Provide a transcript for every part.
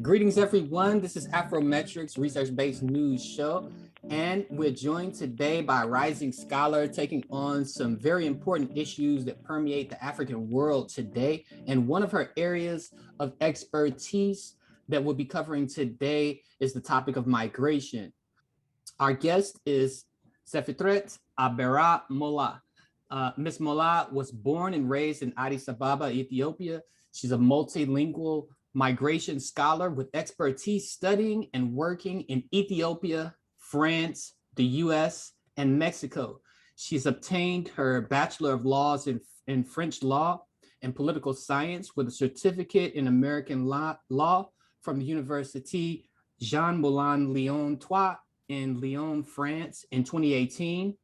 Greetings, everyone. This is Afrometrics, research-based news show, and we're joined today by a rising scholar taking on some very important issues that permeate the African world today. And one of her areas of expertise that we'll be covering today is the topic of migration. Our guest is Zefitret Molla. Ms. Molla was born and raised in Addis Ababa, Ethiopia. She's a multilingual migration scholar with expertise studying and working in Ethiopia, France, the US, and Mexico. She's obtained her Bachelor of Laws in French Law and Political Science with a certificate in American law from the University Jean Moulin Lyon 3 in Lyon, France in 2018.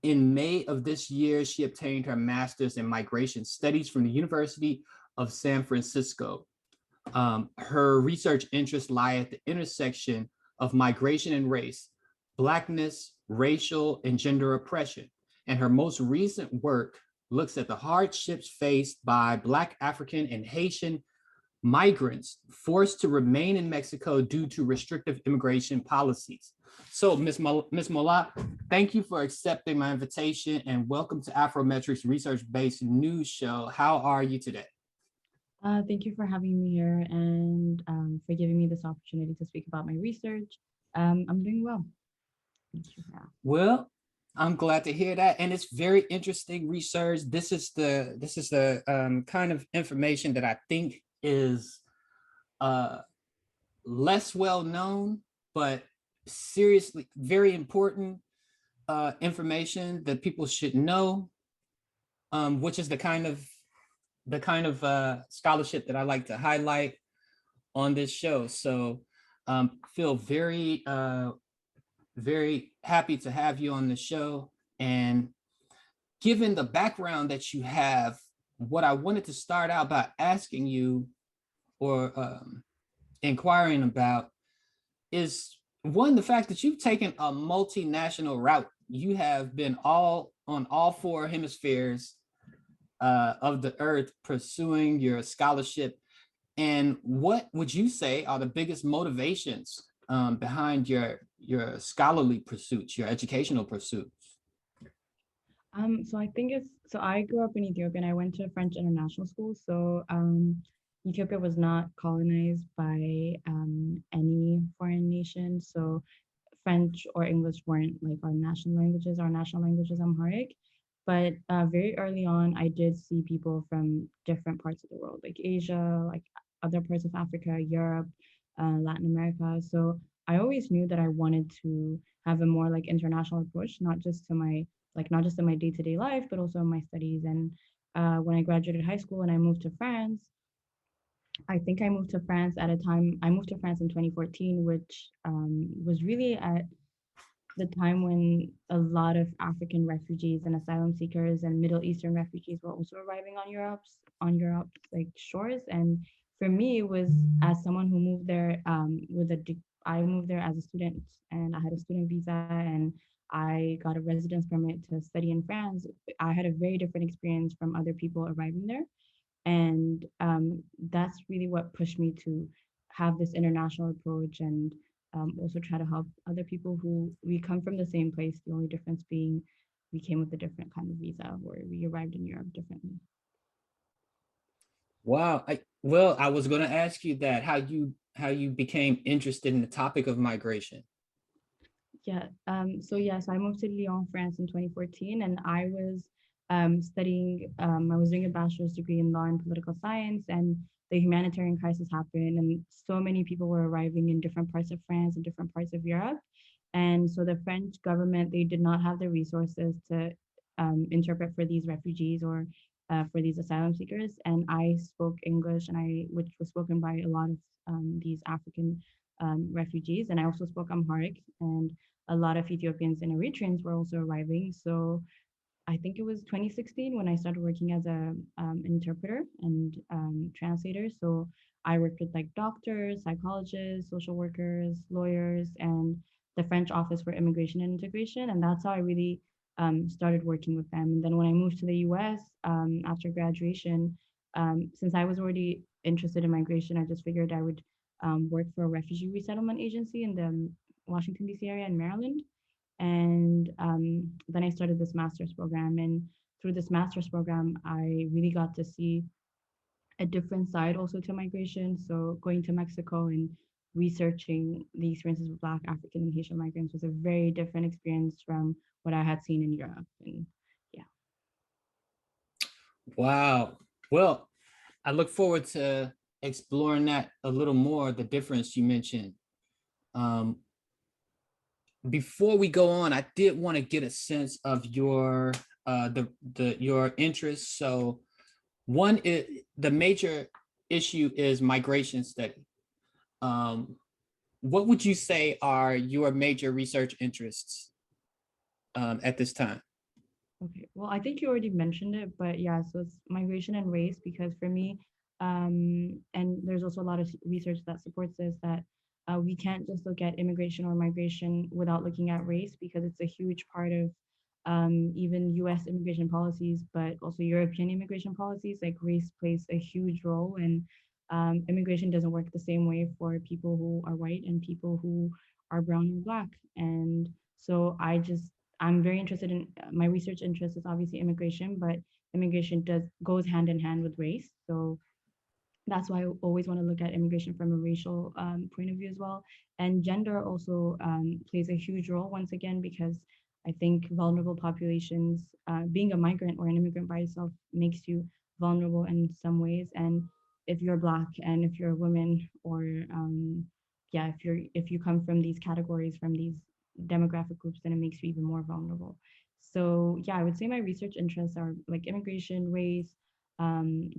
In May of this year, she obtained her master's in migration studies from the University of San Francisco. Her research interests lie at the intersection of migration and race, Blackness, racial and gender oppression. And her most recent work looks at the hardships faced by Black African and Haitian migrants forced to remain in Mexico due to restrictive immigration policies. So, Ms. Molla, thank you for accepting my invitation and welcome to Afrometrics research-based news show. How are you today? Thank you for having me here and for giving me this opportunity to speak about my research. I'm doing well. Thank you. Well, I'm glad to hear that, and it's very interesting research. This is the kind of information that I think is uh, less well known, but seriously very important information that people should know, which is the kind of scholarship that I like to highlight on this show. So feel very happy to have you on the show. And given the background that you have, what I wanted to start out by asking you or inquiring about is one, the fact that you've taken a multinational route. You have been on all four hemispheres of the earth pursuing your scholarship. And what would you say are the biggest motivations behind your scholarly pursuits, your educational pursuits? So I think so I grew up in Ethiopia and I went to a French international school. So Ethiopia was not colonized by any foreign nation. So French or English weren't like our national languages. Our national language is Amharic. But very early on, I did see people from different parts of the world, like Asia, like other parts of Africa, Europe, Latin America. So I always knew that I wanted to have a more like international approach, not just in my day-to-day life, but also in my studies. And when I graduated high school and I moved to France, I think I moved to France at a time. I moved to France in 2014, which was really at the time when a lot of African refugees and asylum seekers and Middle Eastern refugees were also arriving on Europe's like shores. And for me, it was as someone who moved there I moved there as a student and I had a student visa and I got a residence permit to study in France. I had a very different experience from other people arriving there, and that's really what pushed me to have this international approach and also try to help other people who we come from the same place. The only difference being we came with a different kind of visa or we arrived in Europe differently. Wow. I was going to ask you that how you became interested in the topic of migration. Yeah. So I moved to Lyon, France in 2014, and I was studying. I was doing a bachelor's degree in law and political science, and the humanitarian crisis happened, and so many people were arriving in different parts of France and different parts of Europe, and so the French government they did not have the resources to interpret for these refugees or for these asylum seekers. And I spoke English, which was spoken by a lot of these African refugees, and I also spoke Amharic, and a lot of Ethiopians and Eritreans were also arriving. So I think it was 2016 when I started working as a interpreter and translator. So I worked with like doctors, psychologists, social workers, lawyers, and the French Office for Immigration and Integration, and that's how I really started working with them. And then when I moved to the U.S. After graduation, since I was already interested in migration, I just figured I would worked for a refugee resettlement agency in the Washington, D.C. area in Maryland. And then I started this master's program. And through this master's program, I really got to see a different side also to migration. So going to Mexico and researching the experiences of Black, African, and Haitian migrants was a very different experience from what I had seen in Europe. And yeah. Wow. Well, I look forward to exploring that a little more, the difference you mentioned. Um, Before we go on, I did want to get a sense of your your interests. So one is the major issue is migration study. Um, what would you say are your major research interests at this time? Okay. Well, I think you already mentioned it, but yeah, so it's migration and race because for me, and there's also a lot of research that supports this that we can't just look at immigration or migration without looking at race because it's a huge part of even US immigration policies, but also European immigration policies. Like race plays a huge role, and immigration doesn't work the same way for people who are white and people who are brown or black. And so I'm very interested in my research interest is obviously immigration, but immigration does goes hand in hand with race. So that's why I always want to look at immigration from a racial point of view as well. And gender also plays a huge role once again because I think vulnerable populations, being a migrant or an immigrant by yourself makes you vulnerable in some ways. And if you're black and if you're a woman or yeah, if you come from these categories from these demographic groups, then it makes you even more vulnerable. So yeah, I would say my research interests are like immigration, race,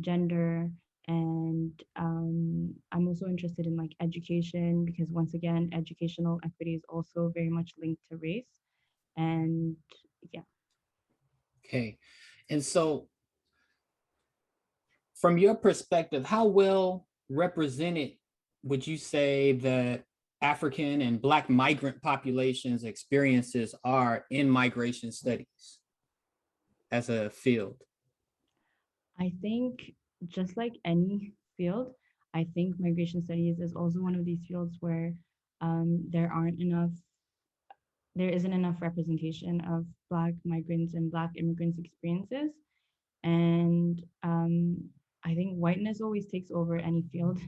gender, and I'm also interested in like education because once again educational equity is also very much linked to race. And yeah. Okay. And so from your perspective, how well represented would you say that African and Black migrant populations experiences are in migration studies as a field? I think just like any field, I think migration studies is also one of these fields where there isn't enough representation of Black migrants and Black immigrants experiences. And I think whiteness always takes over any field.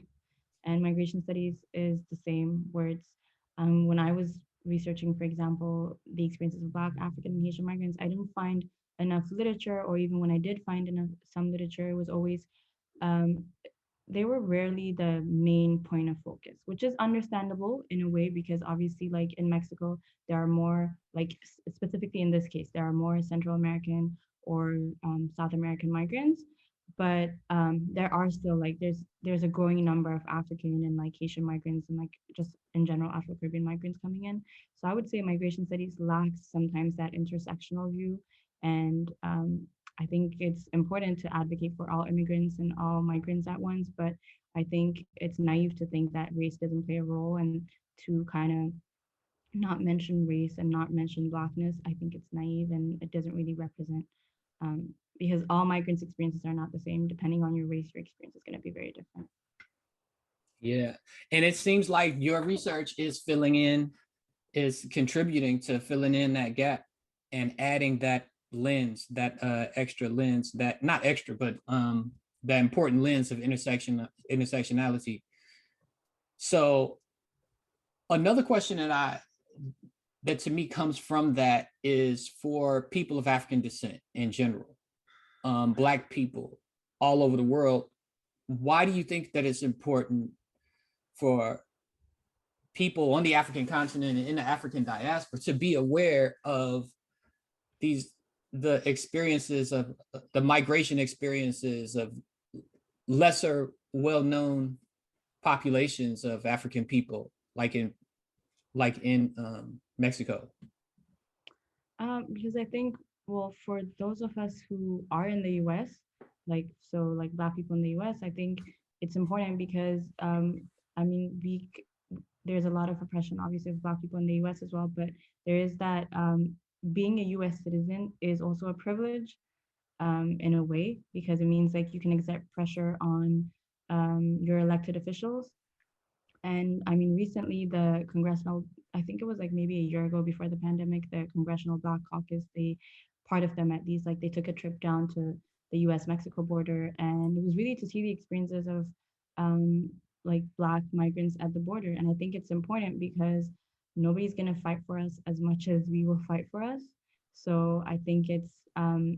And migration studies is the same, where it's when I was researching, for example, the experiences of Black, African, and Haitian migrants, I didn't find enough literature, or even when I did find enough some literature, it was always um, they were rarely the main point of focus, which is understandable in a way because obviously, like in Mexico, there are more, like specifically in this case, there are more Central American or South American migrants, but there are still like there's a growing number of African and like Haitian migrants and like just in general Afro-Caribbean migrants coming in. So I would say migration studies lacks sometimes that intersectional view, and I think it's important to advocate for all immigrants and all migrants at once, but I think it's naive to think that race doesn't play a role and to kind of not mention race and not mention blackness. I think it's naive and it doesn't really represent because all migrants' experiences are not the same. Depending on your race, your experience is going to be very different. Yeah. And it seems like your research is is contributing to filling in that gap and adding that lens, that extra lens, that not extra, but that important lens of intersectionality. So another question that to me comes from that is for people of African descent in general, Black people all over the world. Why do you think that it's important for people on the African continent and in the African diaspora to be aware of these the experiences of the migration experiences of lesser well-known populations of African people, like in Mexico? Because I think, well, for those of us who are in the US, like, so like Black people in the US, I think it's important because, I mean, there's a lot of oppression, obviously, of Black people in the US as well, but there is that being a US citizen is also a privilege in a way, because it means like you can exert pressure on your elected officials And I mean, recently the congressional, I think it was like maybe a year ago before the pandemic, the Congressional Black Caucus, they, part of them at least, like they took a trip down to the US Mexico border. And it was really to see the experiences of um, like Black migrants at the border. And I think it's important because nobody's going to fight for us as much as we will fight for us. So I think it's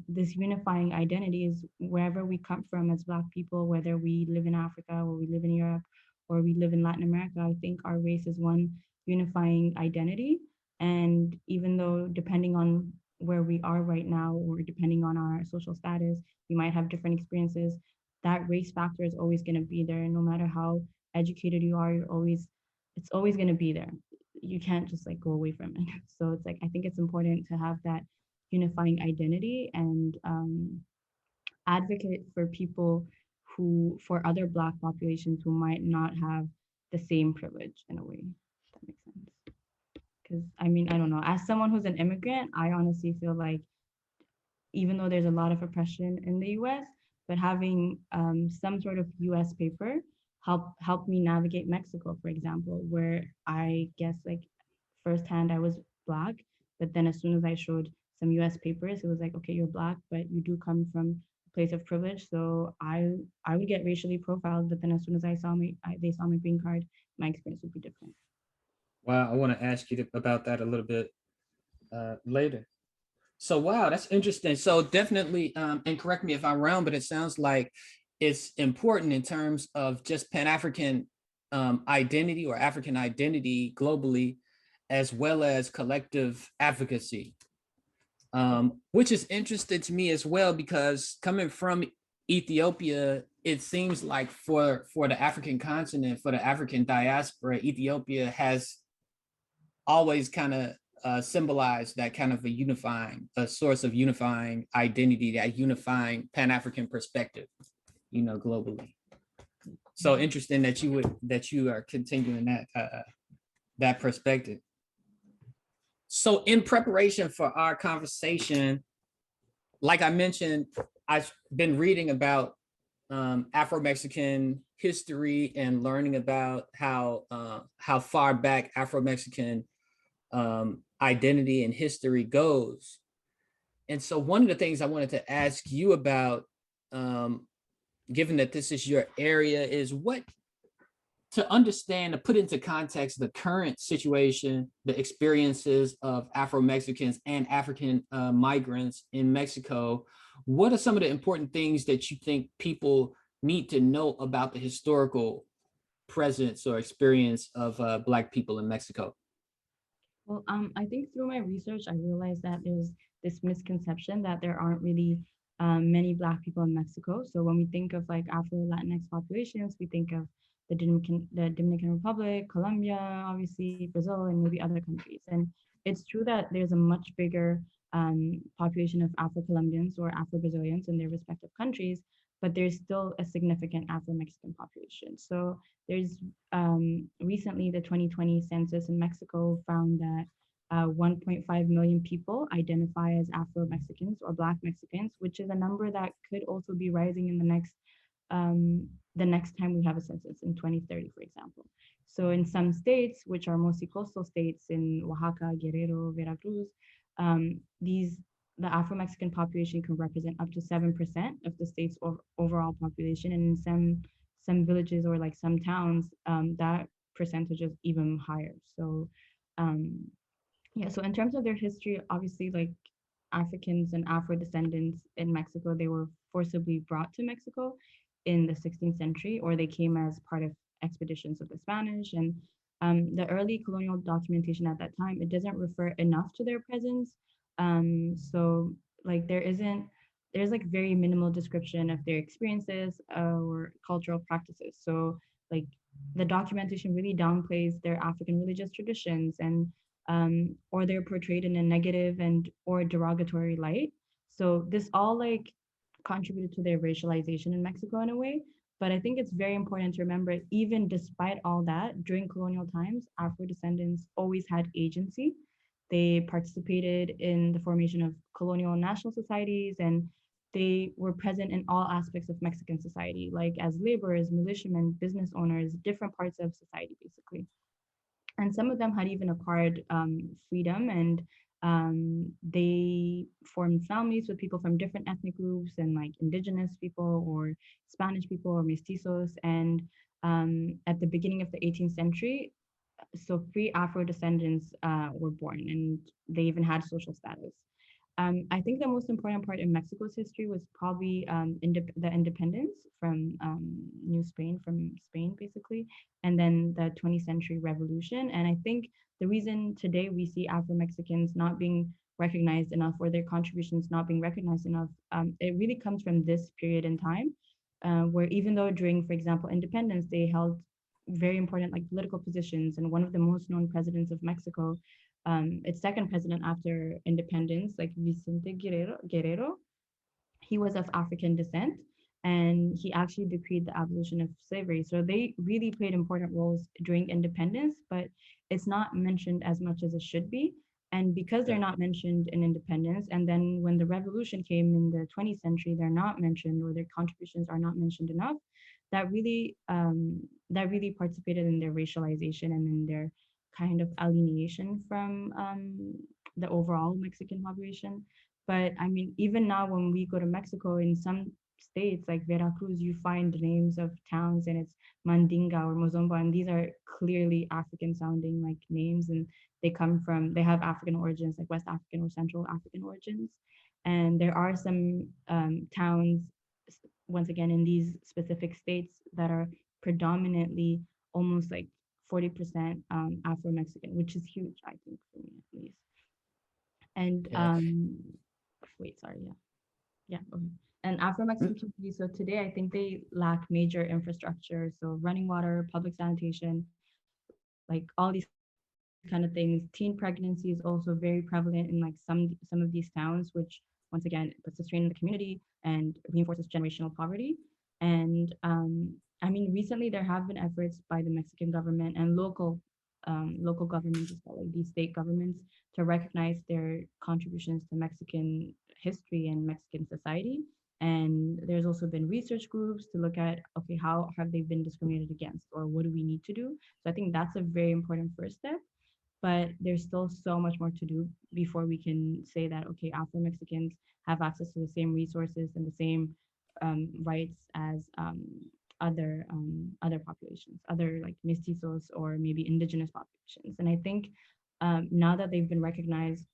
this unifying identity is wherever we come from as Black people, whether we live in Africa or we live in Europe or we live in Latin America, I think our race is one unifying identity. And even though depending on where we are right now or depending on our social status, we might have different experiences, that race factor is always going to be there. No matter how educated you are, it's always going to be there. You can't just like go away from it. So it's like, I think it's important to have that unifying identity and advocate for people who, for other Black populations who might not have the same privilege in a way. If that makes sense. Because I mean, I don't know. As someone who's an immigrant, I honestly feel like even though there's a lot of oppression in the U.S., but having some sort of U.S. paper helped me navigate Mexico, for example, where I guess like firsthand I was Black, but then as soon as I showed some U.S. papers, it was like, okay, you're Black, but you do come from a place of privilege. So I would get racially profiled, but then as soon as they saw my green card, my experience would be different. Wow, I want to ask you about that a little bit later. So wow, that's interesting. So definitely, and correct me if I'm wrong, but it sounds like it's important in terms of just Pan-African identity or African identity globally, as well as collective advocacy, which is interesting to me as well, because coming from Ethiopia, it seems like for the African continent, for the African diaspora, Ethiopia has always kind of symbolized that kind of a source of unifying identity, that unifying Pan-African perspective, globally. So interesting that you are continuing that perspective. So in preparation for our conversation, like I mentioned, I've been reading about Afro-Mexican history and learning about how far back Afro-Mexican identity and history goes. And so one of the things I wanted to ask you about, given that this is your area, is what, to understand, to put into context the current situation, the experiences of Afro-Mexicans and African migrants in Mexico, what are some of the important things that you think people need to know about the historical presence or experience of Black people in Mexico? Well, I think through my research, I realized that there's this misconception that there aren't really many Black people in Mexico. So when we think of like Afro-Latinx populations, we think of the Dominican Republic, Colombia, obviously Brazil, and maybe other countries. And it's true that there's a much bigger population of Afro-Colombians or Afro-Brazilians in their respective countries, but there's still a significant Afro-Mexican population. So there's recently the 2020 census in Mexico found that 1.5 million people identify as Afro-Mexicans or Black Mexicans, which is a number that could also be rising in the next time we have a census in 2030, for example. So in some states, which are mostly coastal states in Oaxaca, Guerrero, Veracruz, the Afro-Mexican population can represent up to 7% of the state's overall population. And in some villages or like some towns, that percentage is even higher. So yeah, so in terms of their history, obviously like Africans and Afro descendants in Mexico, they were forcibly brought to Mexico in the 16th century, or they came as part of expeditions of the Spanish. And the early colonial documentation at that time, it doesn't refer enough to their presence. So like there's like very minimal description of their experiences or cultural practices. So like the documentation really downplays their African religious traditions and or they're portrayed in a negative and or derogatory light. So this all like contributed to their racialization in Mexico in a way. But I think it's very important to remember, even despite all that, during colonial times, Afro descendants always had agency. They participated in the formation of colonial national societies and they were present in all aspects of Mexican society, like as laborers, militiamen, business owners, different parts of society, basically. And some of them had even acquired freedom, and they formed families with people from different ethnic groups and like indigenous people or Spanish people or mestizos. And at the beginning of the 18th century, so free Afro descendants were born, and they even had social status. I think the most important part in Mexico's history was probably the independence from New Spain, from Spain, basically, and then the 20th century revolution. And I think the reason today we see Afro-Mexicans not being recognized enough, or their contributions not being recognized enough, it really comes from this period in time, where even though during, for example, independence, they held very important like political positions, and one of the most known presidents of Mexico, its second president after independence, like Vicente Guerrero, he was of African descent, and he actually decreed the abolition of slavery. So they really played important roles during independence, but it's not mentioned as much as it should be. And because they're not mentioned in independence, and then when the revolution came in the 20th century, they're not mentioned, or their contributions are not mentioned enough, that really participated in their racialization and in their kind of alienation from the overall Mexican population. But I mean, even now when we go to Mexico, in some states like Veracruz, you find names of towns and it's Mandinga or Mozomba, and these are clearly African sounding like names, and they have African origins, like West African or Central African origins. And there are some towns, once again, in these specific states that are predominantly almost like 40% Afro-Mexican, which is huge, I think, for me at least. And Yeah. wait, sorry, yeah. Yeah. Okay. And Afro-Mexican communities, so today I think they lack major infrastructure. So running water, public sanitation, like all these kind of things. Teen pregnancy is also very prevalent in like some of these towns, which once again puts a strain on the community and reinforces generational poverty. And I mean, recently there have been efforts by the Mexican government and local governments as well, like these state governments, to recognize their contributions to Mexican history and Mexican society. And there's also been research groups to look at, okay, how have they been discriminated against, or what do we need to do? So I think that's a very important first step. But there's still so much more to do before we can say that, okay, Afro Mexicans have access to the same resources and the same rights as other populations, other like mestizos or maybe indigenous populations. And I think now that they've been recognized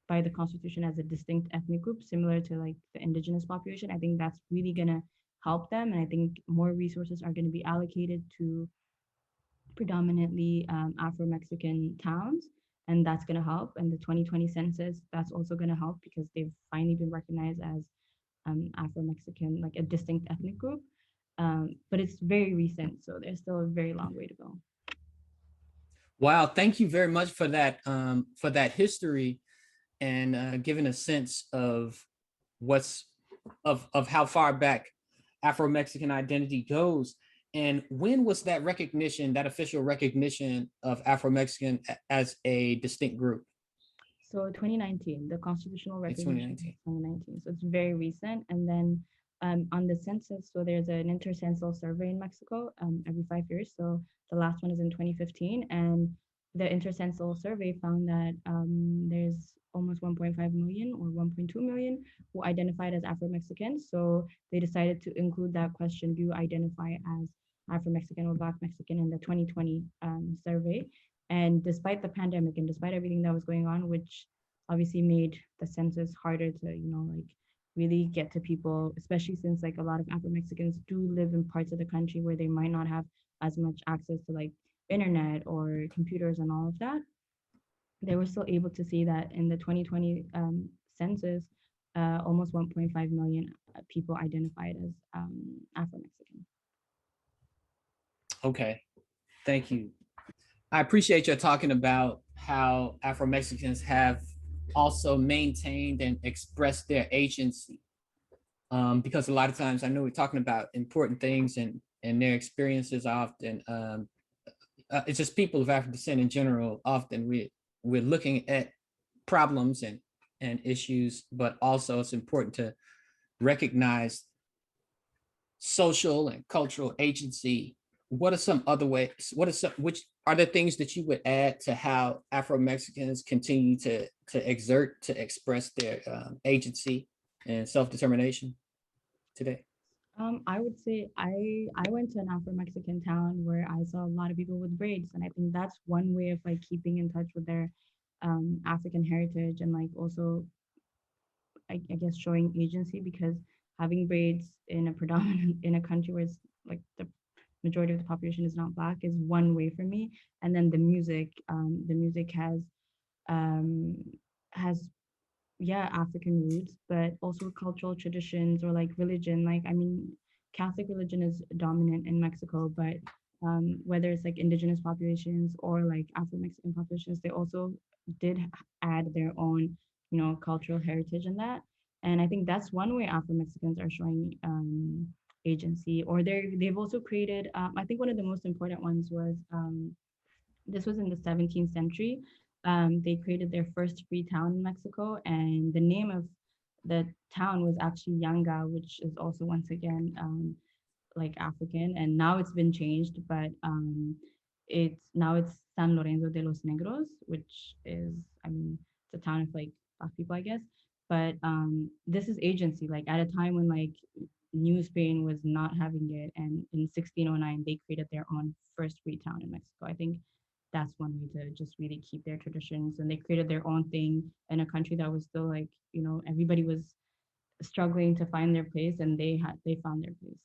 by the Constitution as a distinct ethnic group, similar to like the indigenous population, I think that's really gonna help them. And I think more resources are going to be allocated to predominantly Afro-Mexican towns, and that's going to help. And the 2020 census, that's also going to help because they've finally been recognized as Afro-Mexican, like a distinct ethnic group. But it's very recent, so there's still a very long way to go. Wow, thank you very much for that history and giving a sense of what's of how far back Afro-Mexican identity goes. And when was that recognition, that official recognition of Afro-Mexican as a distinct group? So 2019, the constitutional It's recognition 2019. 2019. So it's very recent. And then on the census, so there's an intercensal survey in Mexico every 5 years. So the last one is in 2015. And the intercensal survey found that there's almost 1.5 million or 1.2 million who identified as Afro-Mexican. So they decided to include that question, do you identify as Afro-Mexican or Black Mexican, in the 2020 survey. And despite the pandemic and despite everything that was going on, which obviously made the census harder to, like really get to people, especially since like a lot of Afro-Mexicans do live in parts of the country where they might not have as much access to like internet or computers and all of that, they were still able to see that in the 2020 census, almost 1.5 million people identified as Afro-Mexican. Okay, thank you. I appreciate you talking about how Afro-Mexicans have also maintained and expressed their agency. Because a lot of times I know we're talking about important things and their experiences often. It's just people of African descent in general, often we're looking at problems and issues, but also it's important recognized social and cultural agency, what are some other ways, which are the things that you would add to how Afro-Mexicans continue to exert, to express their agency and self-determination today? I would say I went to an Afro-Mexican town where I saw a lot of people with braids, and I think that's one way of like keeping in touch with their African heritage and like also I guess showing agency because having braids in a predominant in a country where it's like the majority of the population is not black is one way for me. And then the music um, has yeah African roots, but also cultural traditions or like religion. Like I mean, Catholic religion is dominant in Mexico, but whether it's like indigenous populations or like Afro-Mexican populations, they also did add their own, you know, cultural heritage in that. And I think that's one way Afro-Mexicans are showing agency, or they've also created. I think one of the most important ones was this was in the 17th century. They created their first free town in Mexico, and the name of the town was actually Yanga, which is also once again like African, and now it's been changed, but it's San Lorenzo de los Negros, which is I mean it's a town of like black people, I guess. But this is agency, like at a time when like New Spain was not having it, and in 1609 they created their own first free town in Mexico. I think that's one way to just really keep their traditions, and they created their own thing in a country that was still like you know everybody was struggling to find their place, and they found their place.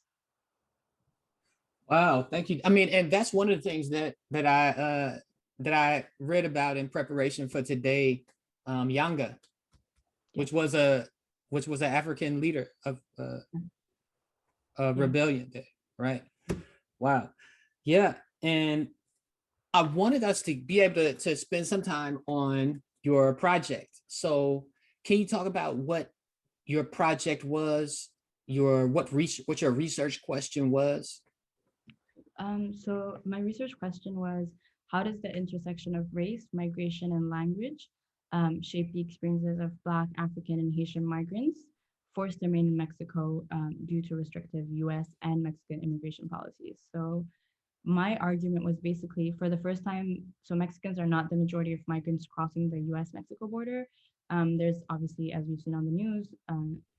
Wow, thank you. I mean, and that's one of the things that I read about in preparation for today. Yanga, Yeah, which was a an African leader of a yeah. rebellion there, right? Wow. Yeah. And I wanted us to be able to spend some time on your project. So can you talk about what your project was, what your research question was? So my research question was, how does the intersection of race, migration, and language shape the experiences of Black, African, and Haitian migrants forced to remain in Mexico due to restrictive U.S. and Mexican immigration policies? So my argument was basically for the first time, so Mexicans are not the majority of migrants crossing the US Mexico border. There's obviously, as we've seen on the news,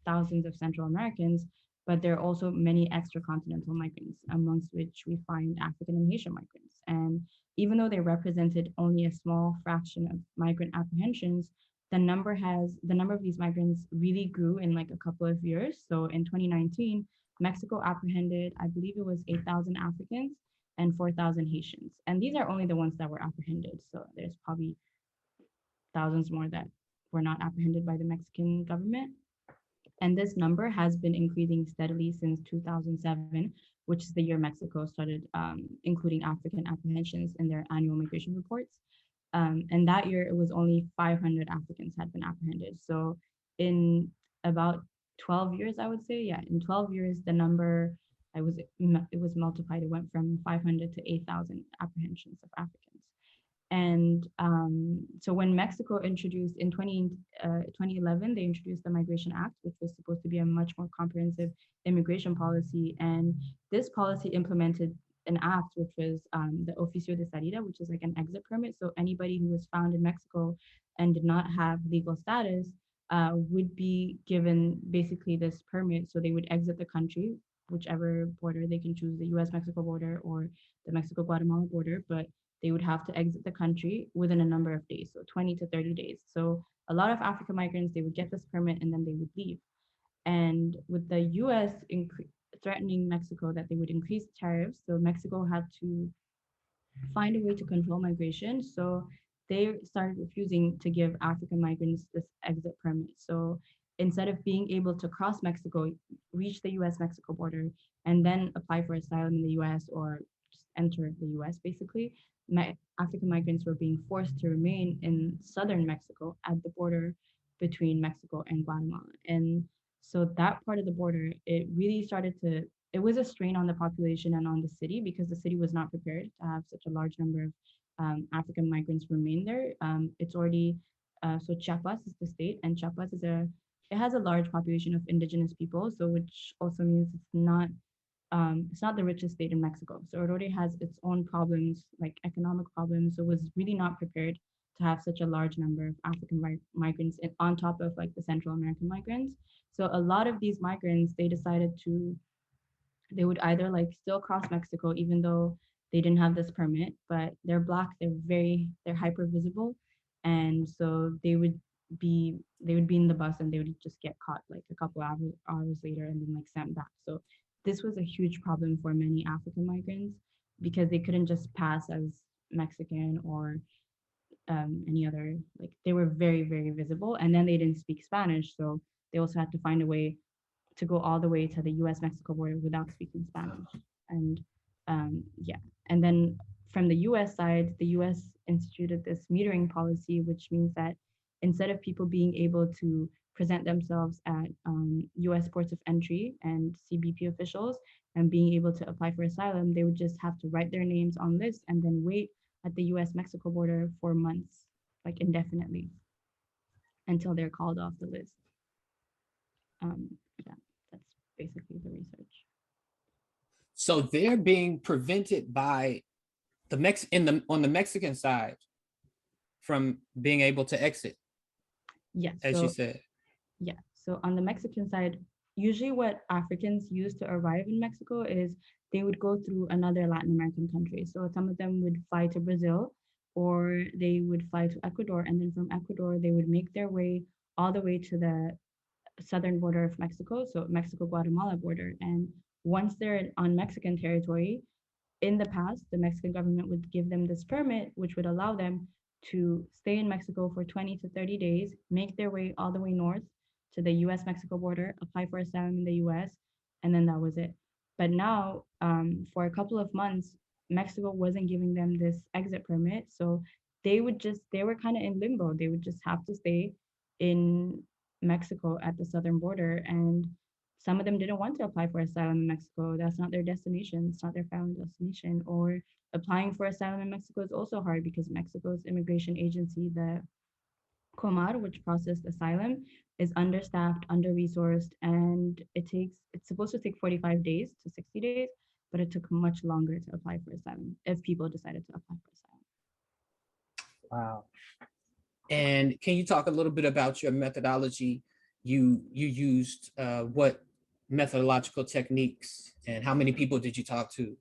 thousands of Central Americans, but there are also many extra continental migrants, amongst which we find African and Haitian migrants. And even though they represented only a small fraction of migrant apprehensions, the number of these migrants really grew in like a couple of years. So in 2019, Mexico apprehended, I believe it was 8,000 Africans and 4,000 Haitians. And these are only the ones that were apprehended. So there's probably thousands more that were not apprehended by the Mexican government. And this number has been increasing steadily since 2007, which is the year Mexico started including African apprehensions in their annual migration reports. And that year, it was only 500 Africans had been apprehended. So in about 12 years, I would say, yeah, in 12 years, the number it was multiplied. It went from 500 to 8,000 apprehensions of Africans. And so when Mexico introduced in 2011, they introduced the Migration Act, which was supposed to be a much more comprehensive immigration policy. And this policy implemented an act, which was the Oficio de Salida, which is like an exit permit. So anybody who was found in Mexico and did not have legal status would be given basically this permit. So they would exit the country, whichever border they can choose, the US Mexico border or the Mexico Guatemala border. But they would have to exit the country within a number of days, so 20 to 30 days. So a lot of African migrants, they would get this permit and then they would leave. And with the US threatening Mexico that they would increase tariffs, so Mexico had to find a way to control migration. So they started refusing to give African migrants this exit permit. So instead of being able to cross Mexico, reach the US Mexico border, and then apply for asylum in the US or just enter the US basically, African migrants were being forced to remain in southern Mexico at the border between Mexico and Guatemala. And so that part of the border, it really started to it was a strain on the population and on the city because the city was not prepared to have such a large number of African migrants remain there. It's already so Chiapas is the state, and Chiapas is a it has a large population of indigenous people, so which also means it's not the richest state in Mexico. So it already has its own problems, like economic problems. So it was really not prepared to have such a large number of African migrants on top of like the Central American migrants. So a lot of these migrants, they decided to, they would either like still cross Mexico, even though they didn't have this permit, but they're black, they're hyper visible. And so they would be in the bus and they would just get caught like a couple hours later and then like sent back. So this was a huge problem for many African migrants because they couldn't just pass as Mexican or any other, like they were very, very visible. And then they didn't speak Spanish. So they also had to find a way to go all the way to the US Mexico border without speaking Spanish. And yeah, and then from the US side, the US instituted this metering policy, which means that instead of people being able to present themselves at US ports of entry and CBP officials and being able to apply for asylum, they would just have to write their names on lists and then wait at the US Mexico border for months, like indefinitely, until they're called off the list. Yeah, that's basically the research. So they're being prevented by the on the Mexican side from being able to exit, Yeah, as you so said. yeah, so on the Mexican side, usually what Africans use to arrive in Mexico is they would go through another Latin American country. So some of them would fly to Brazil or they would fly to Ecuador, and then from Ecuador they would make their way all the way to the southern border of Mexico, so Mexico-Guatemala border. And once they're on Mexican territory, in the past, the Mexican government would give them this permit, which would allow them to stay in Mexico for 20 to 30 days, make their way all the way north to the US Mexico border, apply for asylum in the US, and then that was it. But now, for a couple of months, Mexico wasn't giving them this exit permit. So they were kind of in limbo. They would just have to stay in Mexico at the southern border. And some of them didn't want to apply for asylum in Mexico. That's not their destination. It's not their final destination. Or applying for asylum in Mexico is also hard because Mexico's immigration agency, the Comar, which processed asylum, is understaffed, under-resourced, and it's supposed to take 45 days to 60 days, but it took much longer to apply for asylum if people decided to apply for asylum. Wow. And can you talk a little bit about your methodology? You used what methodological techniques, and how many people did you talk to?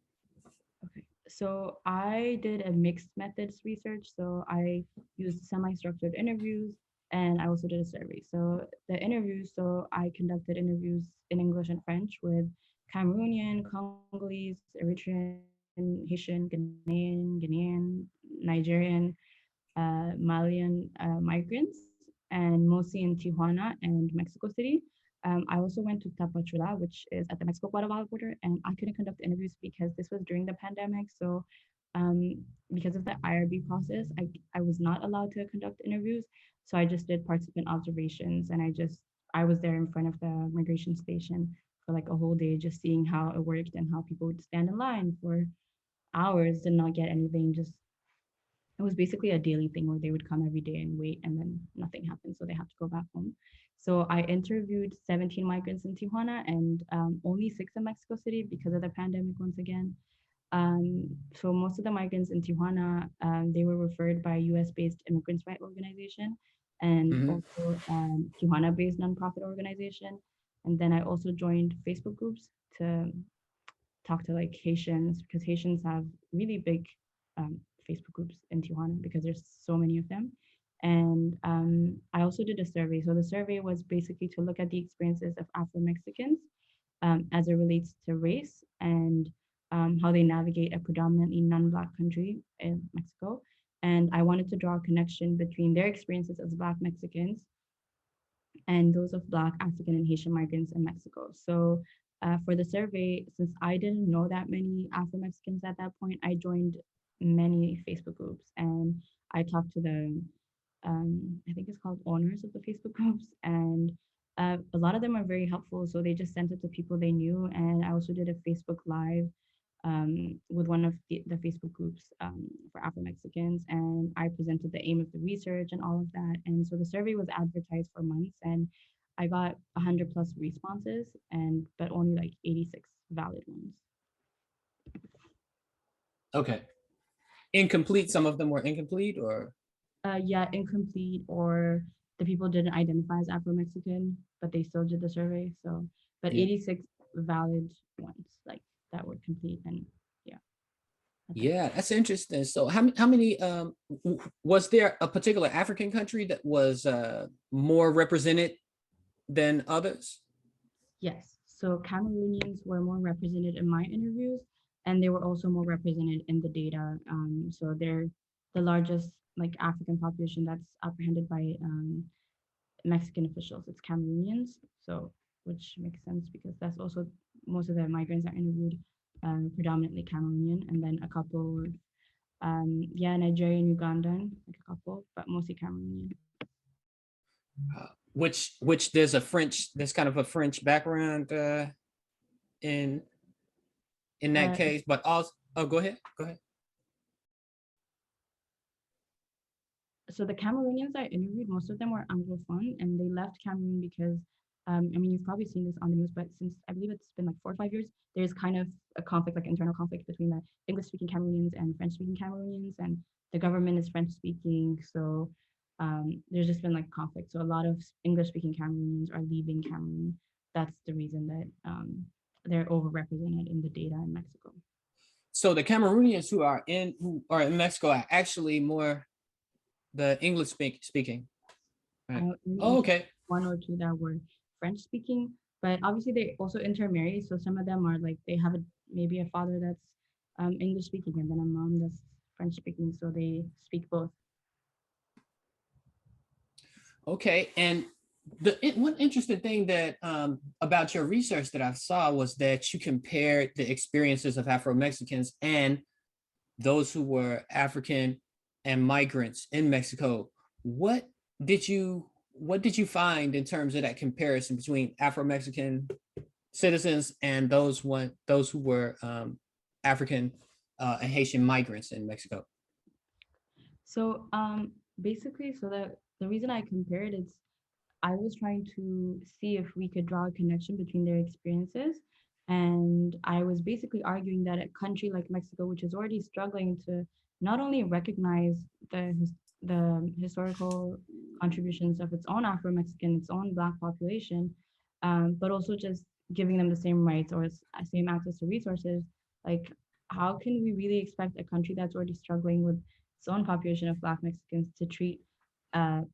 Okay, so I did a mixed methods research. So I used semi-structured interviews and I also did a survey. So the interviews, so I conducted interviews in English and French with Cameroonian, Congolese, Eritrean, Haitian, Ghanaian, Nigerian, Malian migrants, and mostly in Tijuana and Mexico City. I also went to Tapachula, which is at the Mexico-Guatemala border, and I couldn't conduct interviews because this was during the pandemic. So because of the IRB process, I was not allowed to conduct interviews. So I just did participant observations, and I was there in front of the migration station for like a whole day, just seeing how it worked and how people would stand in line for hours and not get anything, just it was basically a daily thing where they would come every day and wait and then nothing happened. So they have to go back home. So I interviewed 17 migrants in Tijuana and only 6 in Mexico City because of the pandemic once again. So most of the migrants in Tijuana, they were referred by US-based immigrants' rights organization and Mhm. also Tijuana-based nonprofit organization. And then I also joined Facebook groups to talk to like Haitians because Haitians have really big um, Facebook groups in Tijuana because there's so many of them. And I also did a survey. So the survey was basically to look at the experiences of Afro-Mexicans as it relates to race and how they navigate a predominantly non-Black country in Mexico. And I wanted to draw a connection between their experiences as Black Mexicans and those of Black, African, and Haitian migrants in Mexico. So for the survey, since I didn't know that many Afro Mexicans at that point, I joined many Facebook groups and I talked to the, I think it's called owners of the Facebook groups. And a lot of them are very helpful. So they just sent it to people they knew. And I also did a Facebook Live with one of the Facebook groups for Afro Mexicans, and I presented the aim of the research and all of that. And so the survey was advertised for months, and I got 100 plus responses, and but only like 86 valid ones. Okay. Incomplete, some of them were incomplete or? Yeah, incomplete, or the people didn't identify as Afro-Mexican, but they still did the survey. So, but Yeah. 86 valid ones, like that were complete, and yeah. Yeah, that's interesting. So how many was there a particular African country that was more represented than others? Yes. So Cameroonians were more represented in my interviews, and they were also more represented in the data. So they're the largest like African population that's apprehended by Mexican officials. It's Cameroonians. So which makes sense because that's also most of the migrants are interviewed predominantly Cameroonian, and then a couple of yeah, Nigerian, Ugandan, like a couple, but mostly Cameroonian. Which there's kind of a French background in that Uh, case, but also, oh, go ahead. so the Cameroonians I interviewed, most of them were Anglophone, and they left Cameroon because, I mean, you've probably seen this on the news, but since I believe it's been like 4 or 5 years, there's kind of a conflict, like internal conflict between the English-speaking Cameroonians and French-speaking Cameroonians, and the government is French-speaking, so there's just been like conflict. So a lot of English-speaking Cameroonians are leaving Cameroon. That's the reason that they're overrepresented in the data in Mexico. So the Cameroonians who are in Mexico are actually more the English speaking. Right. Oh, okay. One or two that were French speaking, but obviously they also intermarry. So some of them are like they have maybe a father that's English speaking and then a mom that's French speaking. So they speak both. Okay. And one interesting thing that about your research that I saw was that you compared the experiences of Afro-Mexicans and those who were African and migrants in Mexico. What did you find in terms of that comparison between Afro-Mexican citizens and those who were African and Haitian migrants in Mexico? So basically, so that the reason I compared is I was trying to see if we could draw a connection between their experiences. And I was basically arguing that a country like Mexico, which is already struggling to not only recognize the historical contributions of its own Afro-Mexican, its own Black population, but also just giving them the same rights or same access to resources, like how can we really expect a country that's already struggling with its own population of Black Mexicans to treat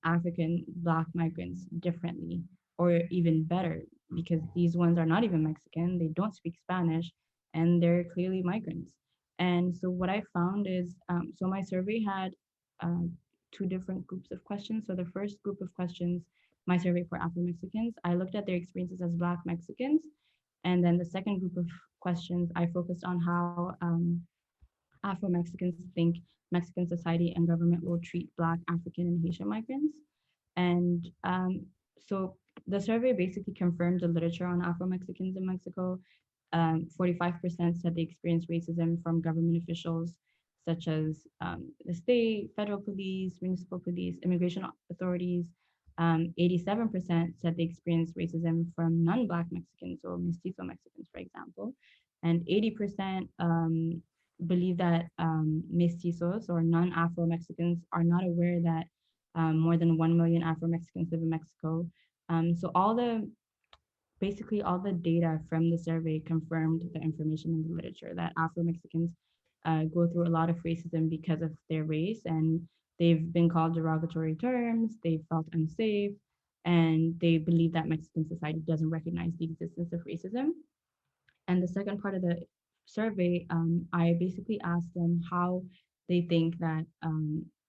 African Black migrants differently or even better because these ones are not even Mexican, they don't speak Spanish, and they're clearly migrants. And so what I found is, so my survey had two different groups of questions. So the first group of questions, my survey for Afro-Mexicans, I looked at their experiences as Black Mexicans. And then the second group of questions, I focused on how Afro-Mexicans think Mexican society and government will treat Black, African, and Haitian migrants. And so the survey basically confirmed the literature on Afro-Mexicans in Mexico. 45% said they experienced racism from government officials such as the state, federal police, municipal police, immigration authorities. 87% said they experienced racism from non-Black Mexicans or mestizo Mexicans, for example. And 80% believe that mestizos or non-Afro-Mexicans are not aware that more than 1 million Afro-Mexicans live in Mexico. So basically all the data from the survey confirmed the information in the literature that Afro-Mexicans go through a lot of racism because of their race, and they've been called derogatory terms, they felt unsafe, and they believe that Mexican society doesn't recognize the existence of racism. And the second part of the survey, I basically asked them how they think that,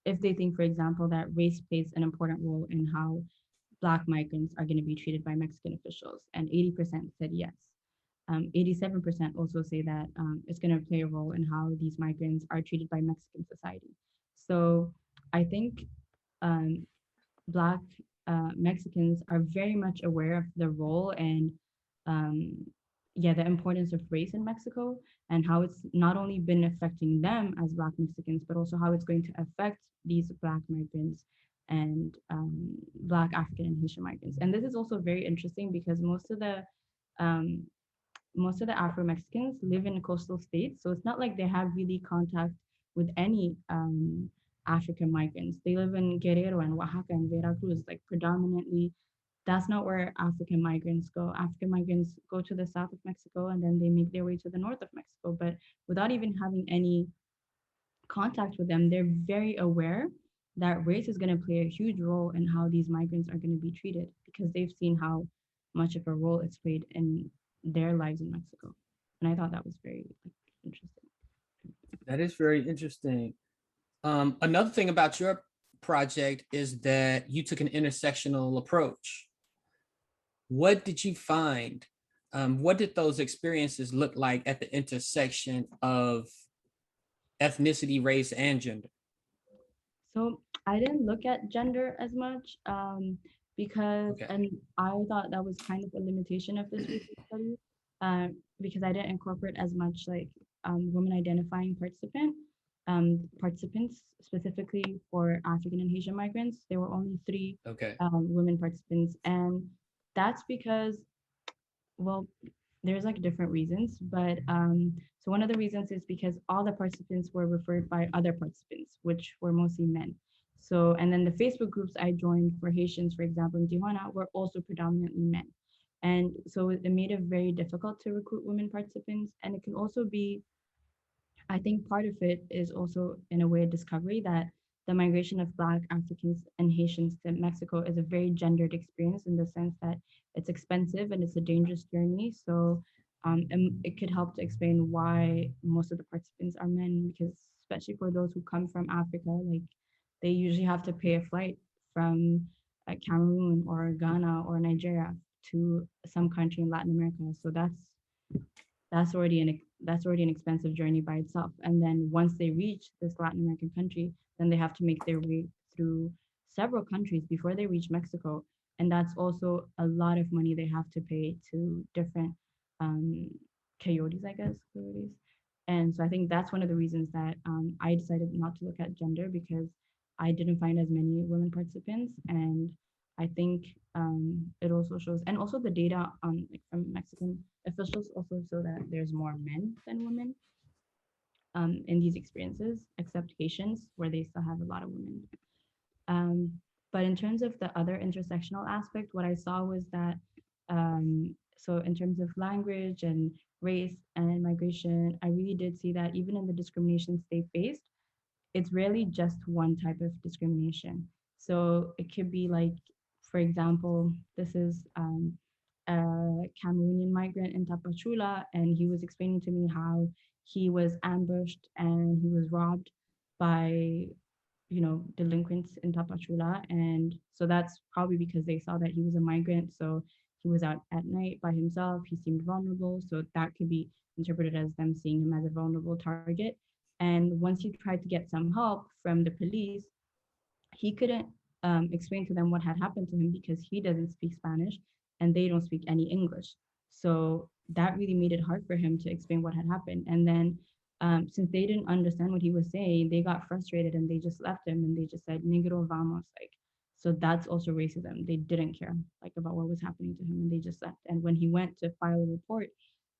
if they think, for example, that race plays an important role in how Black migrants are going to be treated by Mexican officials. And 80% said yes. 87% also say that it's going to play a role in how these migrants are treated by Mexican society. So I think Black Mexicans are very much aware of the role and um, yeah, the importance of race in Mexico and how it's not only been affecting them as Black Mexicans, but also how it's going to affect these Black migrants and Black African and Haitian migrants. And this is also very interesting because um, most of the Afro-Mexicans live in coastal states, so it's not like they have really contact with any African migrants. They live in Guerrero and Oaxaca and Veracruz, like predominantly. That's not where African migrants go. African migrants go to the south of Mexico and then they make their way to the north of Mexico. But without even having any contact with them, they're very aware that race is going to play a huge role in how these migrants are going to be treated because they've seen how much of a role it's played in their lives in Mexico. And I thought that was very like, interesting. That is very interesting. Another thing about your project is that you took an intersectional approach. What did you find? What did those experiences look like at the intersection of ethnicity, race, and gender? So I didn't look at gender as much because, Okay. and I thought that was kind of a limitation of this research study because I didn't incorporate as much like women identifying participants specifically for African and Haitian migrants. There were only three Okay. women participants, and that's because well, there's like different reasons, but so one of the reasons is because all the participants were referred by other participants, which were mostly men. So, and then the Facebook groups I joined for Haitians, for example, in Tijuana, were also predominantly men. And so it made it very difficult to recruit women participants. And it can also be I think part of it is also, in a way, a discovery that the migration of Black Africans and Haitians to Mexico is a very gendered experience in the sense that it's expensive and it's a dangerous journey. So and it could help to explain why most of the participants are men, because especially for those who come from Africa, like they usually have to pay a flight from Cameroon or Ghana or Nigeria to some country in Latin America. So that's already an expensive journey by itself. And then once they reach this Latin American country, then they have to make their way through several countries before they reach Mexico. And that's also a lot of money they have to pay to different um, coyotes, I guess, coyotes. And so I think that's one of the reasons that I decided not to look at gender because I didn't find as many women participants. And I think it also shows, and also the data on like from Mexican officials also show that there's more men than women in these experiences, except Haitians, where they still have a lot of women. Um, but in terms of the other intersectional aspect, what I saw was that so in terms of language and race and migration, I really did see that even in the discriminations they faced, it's rarely just one type of discrimination. So it could be like, for example, this is a Cameroonian migrant in Tapachula, and he was explaining to me how he was ambushed and he was robbed by, delinquents in Tapachula. And so that's probably because they saw that he was a migrant. So he was out at night by himself. He seemed vulnerable. So that could be interpreted as them seeing him as a vulnerable target. And once he tried to get some help from the police, he couldn't explain to them what had happened to him because he doesn't speak Spanish and they don't speak any English. So that really made it hard for him to explain what had happened. And then since they didn't understand what he was saying, they got frustrated and they just left him and they just said, Negro vamos. Like, so that's also racism. They didn't care like about what was happening to him and they just left. And when he went to file a report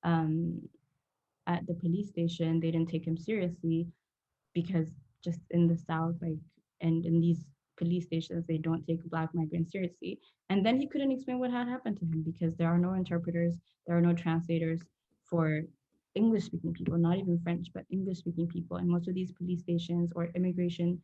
um, at the police station, they didn't take him seriously because just in the South, like, and in these police stations, they don't take Black migrants seriously. And then he couldn't explain what had happened to him because there are no interpreters, there are no translators for English speaking people, not even French, but English speaking people. And most of these police stations or immigration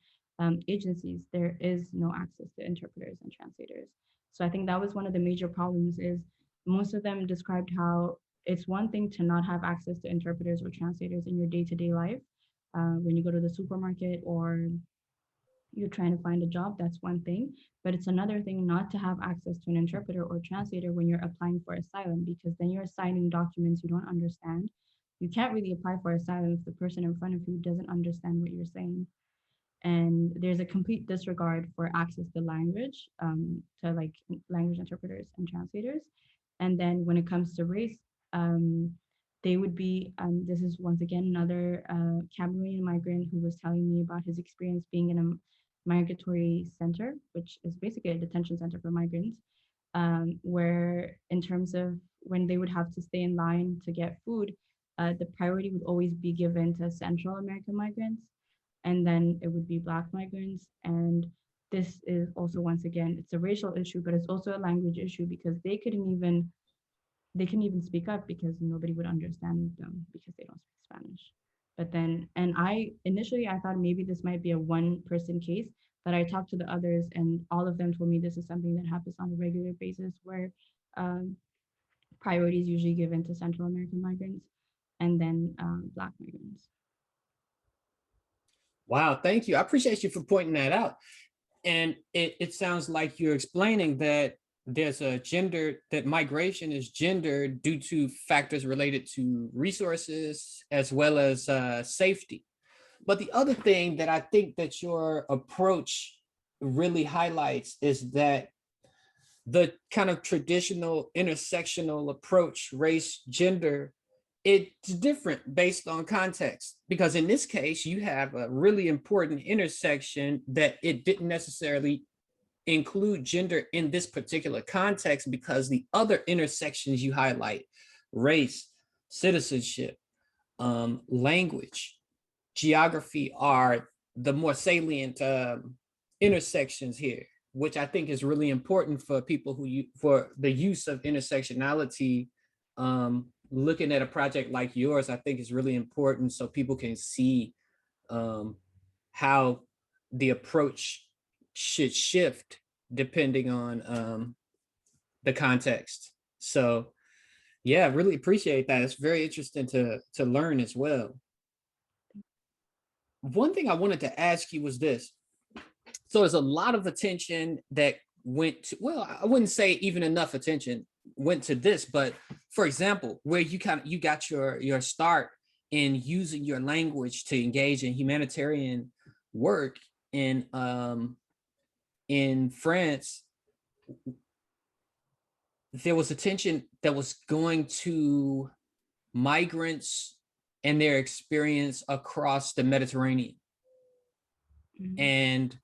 agencies, there is no access to interpreters and translators. So I think that was one of the major problems is most of them described how it's one thing to not have access to interpreters or translators in your day-to-day life when you go to the supermarket or you're trying to find a job, that's one thing. But it's another thing not to have access to an interpreter or translator when you're applying for asylum, because then you're signing documents you don't understand. You can't really apply for asylum if the person in front of you doesn't understand what you're saying. And there's a complete disregard for access to language, to like language interpreters and translators. And then when it comes to race, um, they would be, this is once again another Cameroonian migrant who was telling me about his experience being in migratory center, which is basically a detention center for migrants, where in terms of when they would have to stay in line to get food, the priority would always be given to Central American migrants, and then it would be Black migrants. And this is also, once again, it's a racial issue, but it's also a language issue because they couldn't even speak up because nobody would understand them because they don't speak Spanish. But then, and I initially I thought maybe this might be a one person case, but I talked to the others and all of them told me this is something that happens on a regular basis where um, priority is usually given to Central American migrants and then Black migrants. Wow, thank you. I appreciate you for pointing that out. And it sounds like you're explaining that there's a gender, that migration is gendered due to factors related to resources as well as safety. But the other thing that I think that your approach really highlights is that the kind of traditional intersectional approach, race, gender, it's different based on context. Because in this case, you have a really important intersection that it didn't necessarily include gender in this particular context, because the other intersections you highlight, race, citizenship, language, geography, are the more salient intersections here, which I think is really important for people for the use of intersectionality. Looking at a project like yours, I think is really important so people can see how the approach should shift depending on the context. So yeah, really appreciate that. It's very interesting to learn as well. One thing I wanted to ask you was this. So there's a lot of attention that went to, well, I wouldn't say even enough attention went to this, but for example, where you got your start in using your language to engage in humanitarian work in France, there was attention that was going to migrants and their experience across the Mediterranean. Mhm. And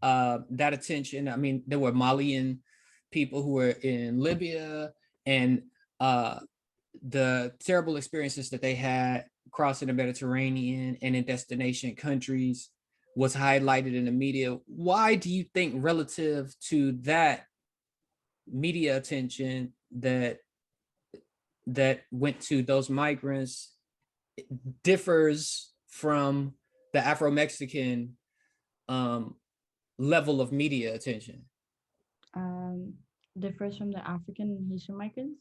that attention, I mean, there were Malian people who were in Libya, and the terrible experiences that they had crossing the Mediterranean and in destination countries was highlighted in the media. Why do you think, relative to that media attention that went to those migrants, differs from the Afro-Mexican level of media attention? Um, differs from the African and Haitian migrants.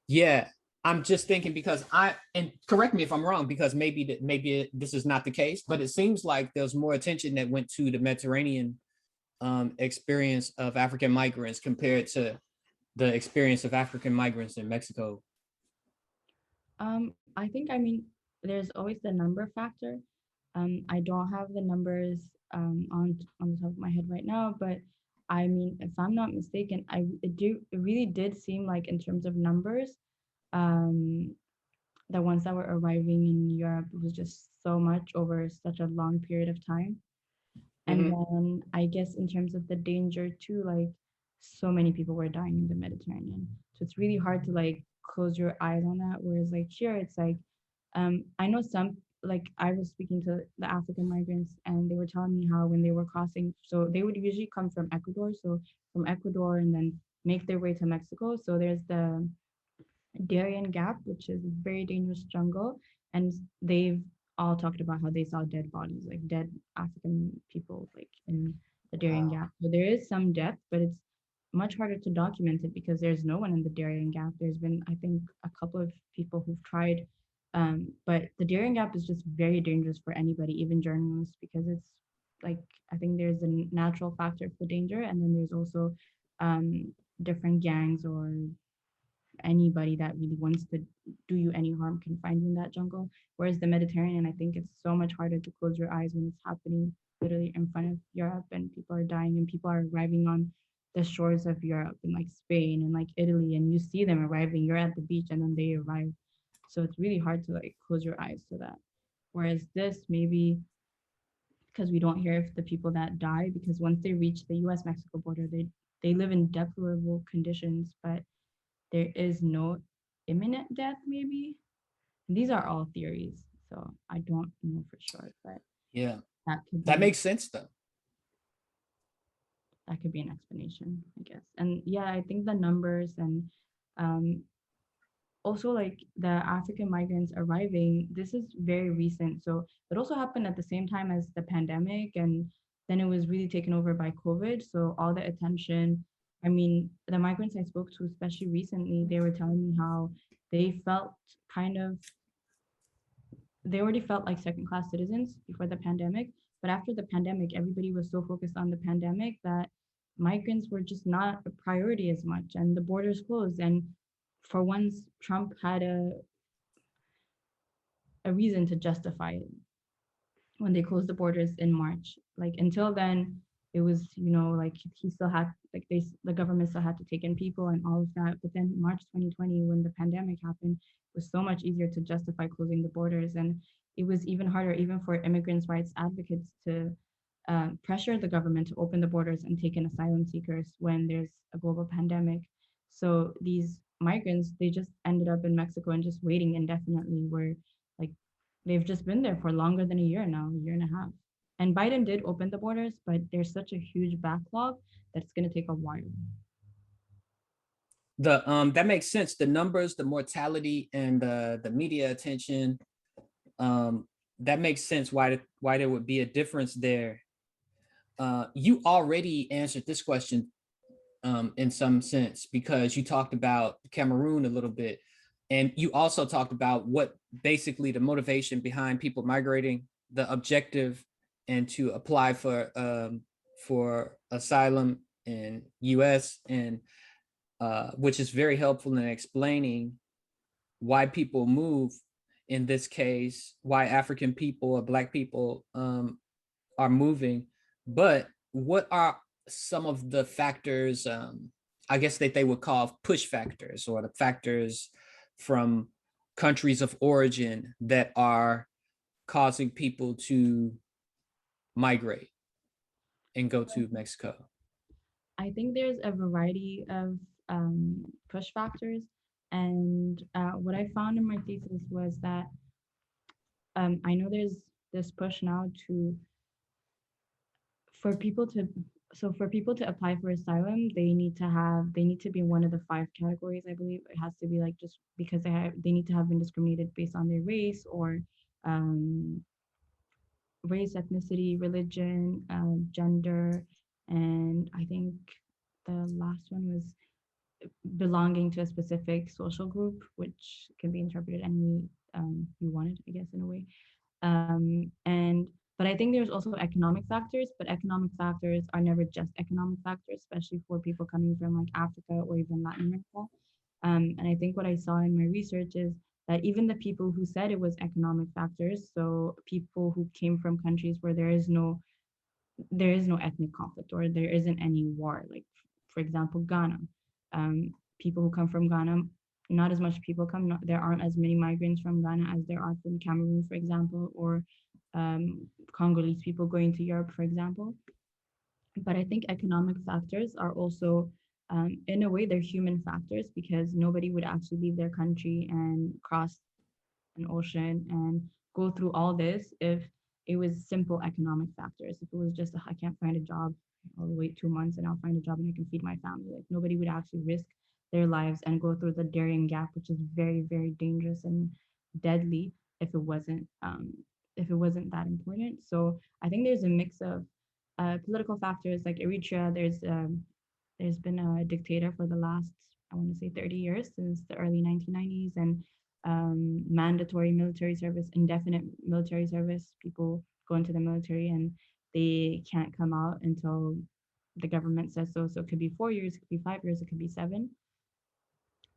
Yeah, I'm just thinking because and correct me if I'm wrong, because maybe this is not the case, but it seems like there's more attention that went to the Mediterranean experience of African migrants compared to the experience of African migrants in Mexico. I think, I mean, there's always the number factor. I don't have the numbers on the top of my head right now, but I mean, if I'm not mistaken, it really did seem like in terms of numbers, um, the ones that were arriving in Europe was just so much over such a long period of time. And Mm-hmm. then I guess in terms of the danger too, like so many people were dying in the Mediterranean. So it's really hard to like close your eyes on that. Whereas like here, it's like, I know some, like I was speaking to the African migrants and they were telling me how when they were crossing, so they would usually come from Ecuador. So from Ecuador and then make their way to Mexico. So there's the Darien Gap, which is a very dangerous jungle, and they've all talked about how they saw dead bodies, like dead African people, like in the Darien Wow. Gap. So there is some death, but it's much harder to document it because there's no one in the Darien Gap. There's been, I think, a couple of people who've tried, but the Darien Gap is just very dangerous for anybody, even journalists, because it's like I think there's a natural factor for danger, and then there's also different gangs or anybody that really wants to do you any harm can find you in that jungle. Whereas the Mediterranean, I think it's so much harder to close your eyes when it's happening literally in front of Europe and people are dying and people are arriving on the shores of Europe and like Spain and like Italy and you see them arriving, you're at the beach and then they arrive. So it's really hard to like close your eyes to that. Whereas this maybe because we don't hear of the people that die, because once they reach the US Mexico border, they live in deplorable conditions, but there is no imminent death, maybe. These are all theories, so I don't know for sure, but Yeah, that could that be makes sense though. that could be an explanation, I guess. And yeah, I think the numbers and um, also like the African migrants arriving, this is very recent. So it also happened at the same time as the pandemic, and then it was really taken over by COVID. So all the attention, I mean, the migrants I spoke to, especially recently, they were telling me how they felt kind of they already felt like second class citizens before the pandemic. But after the pandemic, everybody was so focused on the pandemic that migrants were just not a priority as much, and the borders closed. And for once, Trump had a reason to justify it when they closed the borders in March. Like until then, it was, like he still had like the government still had to take in people and all of that. But then March 2020, when the pandemic happened, it was so much easier to justify closing the borders, and it was even harder, even for immigrants' rights advocates, to pressure the government to open the borders and take in asylum seekers when there's a global pandemic. So these migrants, they just ended up in Mexico and just waiting indefinitely, where like they've just been there for longer than a year now, a year and a half. And Biden did open the borders, but there's such a huge backlog that it's going to take a while. The that makes sense. The numbers, the mortality, and the media attention, that makes sense why there would be a difference there. You already answered this question in some sense, because you talked about Cameroon a little bit, and you also talked about what basically the motivation behind people migrating, the objective, and to apply for asylum in U.S. and which is very helpful in explaining why people move. In this case, why African people or Black people are moving. But what are some of the factors, I guess, that they would call push factors, or the factors from countries of origin that are causing people to migrate and go to Mexico? I think there's a variety of push factors. And what I found in my thesis was that I know there's this push now to for people to for people to apply for asylum, they need to be in one of the five categories. I believe it has to be like just because they need to have been discriminated based on their race, or um, race, ethnicity, religion, gender, and I think the last one was belonging to a specific social group, which can be interpreted any you wanted, I guess, in a way. And but I think there's also economic factors, but economic factors are never just economic factors, especially for people coming from like Africa or even Latin America. And I think what I saw in my research is that even the people who said it was economic factors, so people who came from countries where there is no ethnic conflict, or there isn't any war, like for example Ghana, people who come from Ghana, not as much people come, there aren't as many migrants from Ghana as there are from Cameroon, for example, or Congolese people going to Europe, for example. But I think economic factors are also, in a way, they're human factors, because nobody would actually leave their country and cross an ocean and go through all this if it was simple economic factors. If it was just, I can't find a job, I'll wait 2 months and I'll find a job and I can feed my family. Like nobody would actually risk their lives and go through the Darien Gap, which is very, very dangerous and deadly if if it wasn't that important. So I think there's a mix of political factors like Eritrea. There's been a dictator for the last, I want to say, 30 years, since the early 1990s, and mandatory military service, indefinite military service. People go into the military and they can't come out until the government says so. So it could be 4 years, it could be 5 years, it could be seven.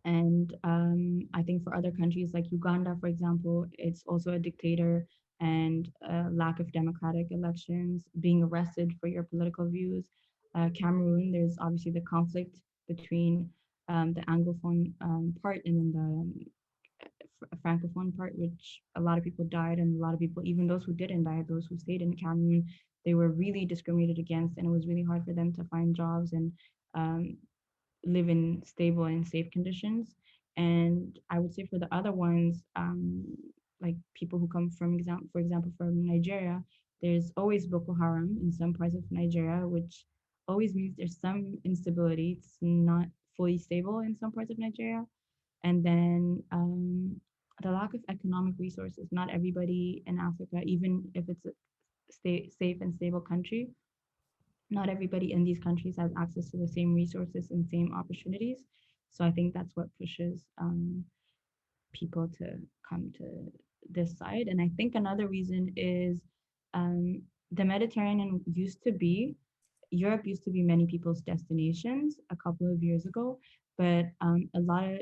And I think for other countries like Uganda, for example, it's also a dictator and a lack of democratic elections, being arrested for your political views. Cameroon, there's obviously the conflict between the Anglophone part and then the francophone part, which a lot of people died, and a lot of people, even those who didn't die, those who stayed in Cameroon, they were really discriminated against, and it was really hard for them to find jobs and um, live in stable and safe conditions. And I would say for the other ones, like people who come from for example, from Nigeria, there's always Boko Haram in some parts of Nigeria, which always means there's some instability. It's not fully stable in some parts of Nigeria. And then the lack of economic resources. Not everybody in Africa, even if it's a safe and stable country, not everybody in these countries has access to the same resources and same opportunities. So I think that's what pushes people to come to this side. And I think another reason is um, the Mediterranean Europe used to be many people's destinations a couple of years ago, but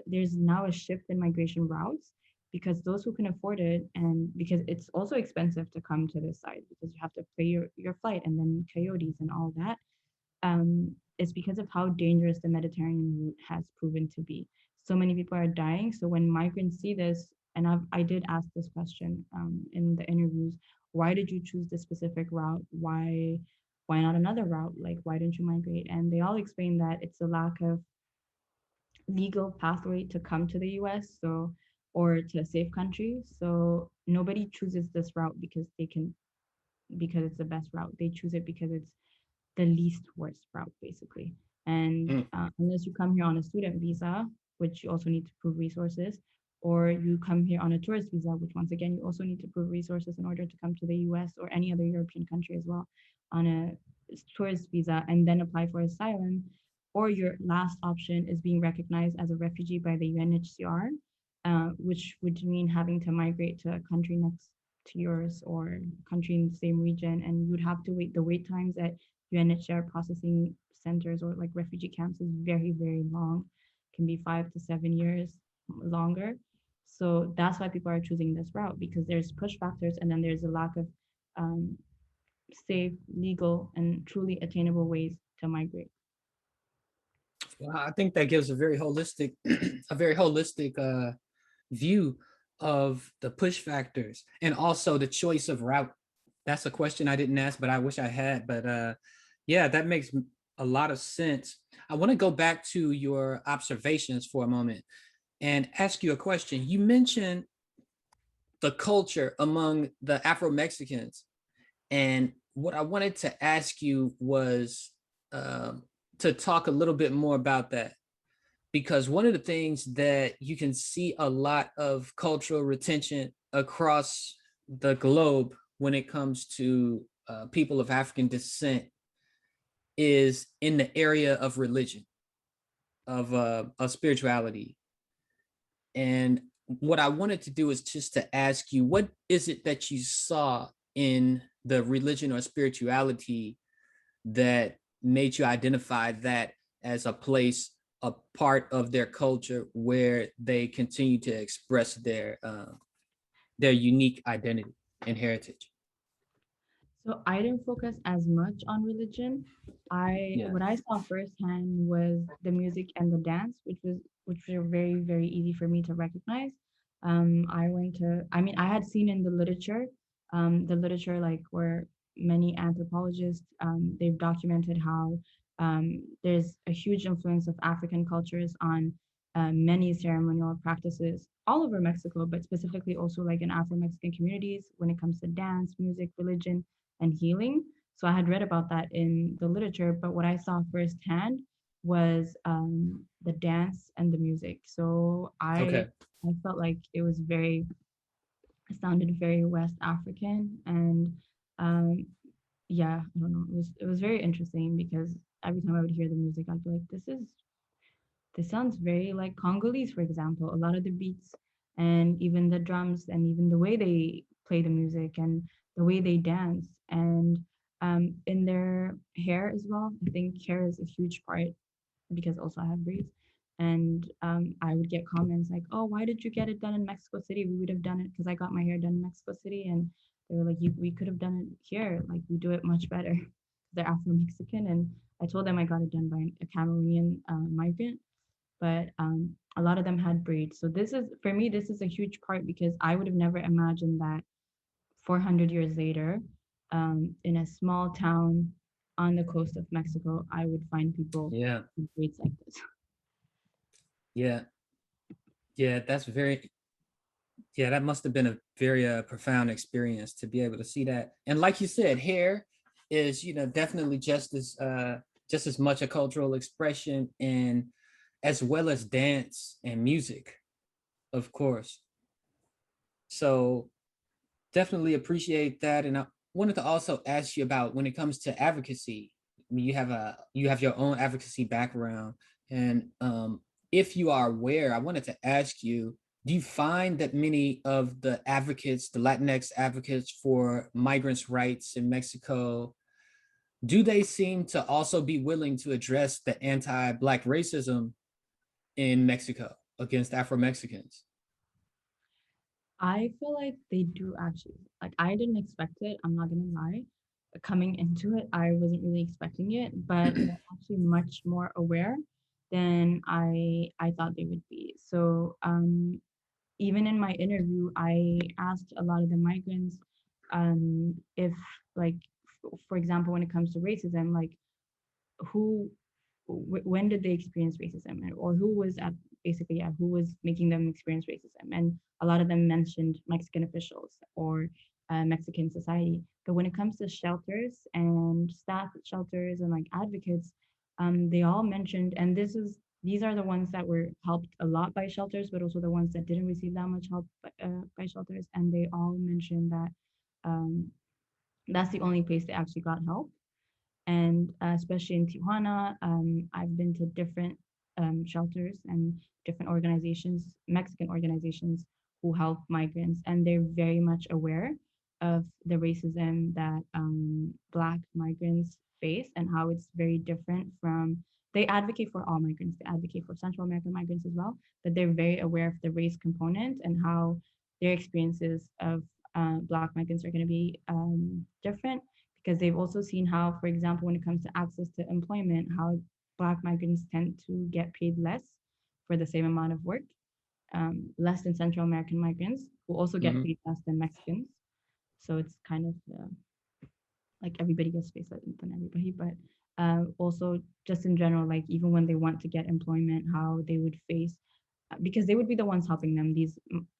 there's now a shift in migration routes because those who can afford it, and because it's also expensive to come to this side because you have to pay your flight and then coyotes and all that, is because of how dangerous the Mediterranean route has proven to be. So many people are dying. So when migrants see this, and I did ask this question in the interviews, why did you choose this specific route? Why not another route? Like, why didn't you migrate? And they all explain that it's a lack of legal pathway to come to the US, so or to a safe country. So nobody chooses this route because it's the best route. They choose it because it's the least worst route, basically. And Mm. unless you come here on a student visa, which you also need to prove resources, or you come here on a tourist visa, which once again, you also need to prove resources in order to come to the US or any other European country as well on a tourist visa and then apply for asylum. Or your last option is being recognized as a refugee by the UNHCR, which would mean having to migrate to a country next to yours or country in the same region, and you'd have to wait. The wait times at UNHCR processing centers or like refugee camps is very, very long, can be 5 to 7 years longer. So that's why people are choosing this route because there's push factors and then there's a lack of um, safe, legal, and truly attainable ways to migrate. Well, I think that gives a very holistic, a very holistic view of the push factors and also the choice of route. That's a question I didn't ask, but I wish I had. But yeah, that makes a lot of sense. I want to go back to your observations for a moment and ask you a question. You mentioned the culture among the Afro-Mexicans, and what I wanted to ask you was to talk a little bit more about that because one of the things that you can see a lot of cultural retention across the globe when it comes to people of African descent is in the area of religion, of spirituality. And what I wanted to do is just to ask you, what is it that you saw in the religion or spirituality that made you identify that as a place, a part of their culture where they continue to express their unique identity and heritage? So I didn't focus as much on religion. I Yeah. What I saw firsthand was the music and the dance, which were very, very easy for me to recognize. I mean, I had seen in the literature like where many anthropologists they've documented how there's a huge influence of African cultures on many ceremonial practices all over Mexico, but specifically also like in Afro-Mexican communities when it comes to dance, music, religion, and healing. So I had read about that in the literature, but what I saw firsthand was the dance and the music. So Okay. I felt like it sounded very West African, and um, yeah, I don't know, it was very interesting because every time I would hear the music, I'd be like, this sounds very like Congolese, for example. A lot of the beats and even the drums and even the way they play the music and the way they dance and in their hair as well. I think hair is a huge part because also I have braids. And I would get comments like, "Oh, why did you get it done in Mexico City? We would have done it because I got my hair done in Mexico City." And they were like, "We could have done it here. Like we do it much better." They're Afro Mexican, and I told them I got it done by a Cameroonian migrant, but a lot of them had braids. So this is, for me, this is a huge part because I would have never imagined that 400 years later, in a small town on the coast of Mexico, I would find people Yeah, with braids like this. yeah, yeah. That's very, yeah. That must have been a very profound experience to be able to see that. And like you said, hair is, definitely just as much a cultural expression, and as well as dance and music, of course. So definitely appreciate that. And I wanted to also ask you about when it comes to advocacy. I mean, you have your own advocacy background, and if you are aware, I wanted to ask you: do you find that many of the advocates, the Latinx advocates for migrants' rights in Mexico, do they seem to also be willing to address the anti-Black racism in Mexico against Afro-Mexicans? I feel like they do actually. Like I didn't expect it. I'm not gonna lie. Coming into it, I wasn't really expecting it, but they're actually much more aware than I thought they would be. So even in my interview, I asked a lot of the migrants if like for example, when it comes to racism, like who when did they experience racism, or who was at basically, yeah, who was making them experience racism, and a lot of them mentioned Mexican officials or Mexican society. But when it comes to shelters and staff at shelters and like advocates, they all mentioned, and these are the ones that were helped a lot by shelters, but also the ones that didn't receive that much help by shelters, and they all mentioned that um, that's the only place they actually got help. And especially in Tijuana, I've been to different shelters and different organizations, Mexican organizations who help migrants, and they're very much aware of the racism that Black migrants face and how it's very different from. They advocate for all migrants. They advocate for Central American migrants as well, but they're very aware of the race component and how their experiences of Black migrants are going to be different, because they've also seen how, for example, when it comes to access to employment, how Black migrants tend to get paid less for the same amount of work, less than Central American migrants, who also get Mhm. paid less than Mexicans. So it's kind of like everybody gets paid less than everybody, but also just in general, like even when they want to get employment, how they would face, because they would be the ones helping them. These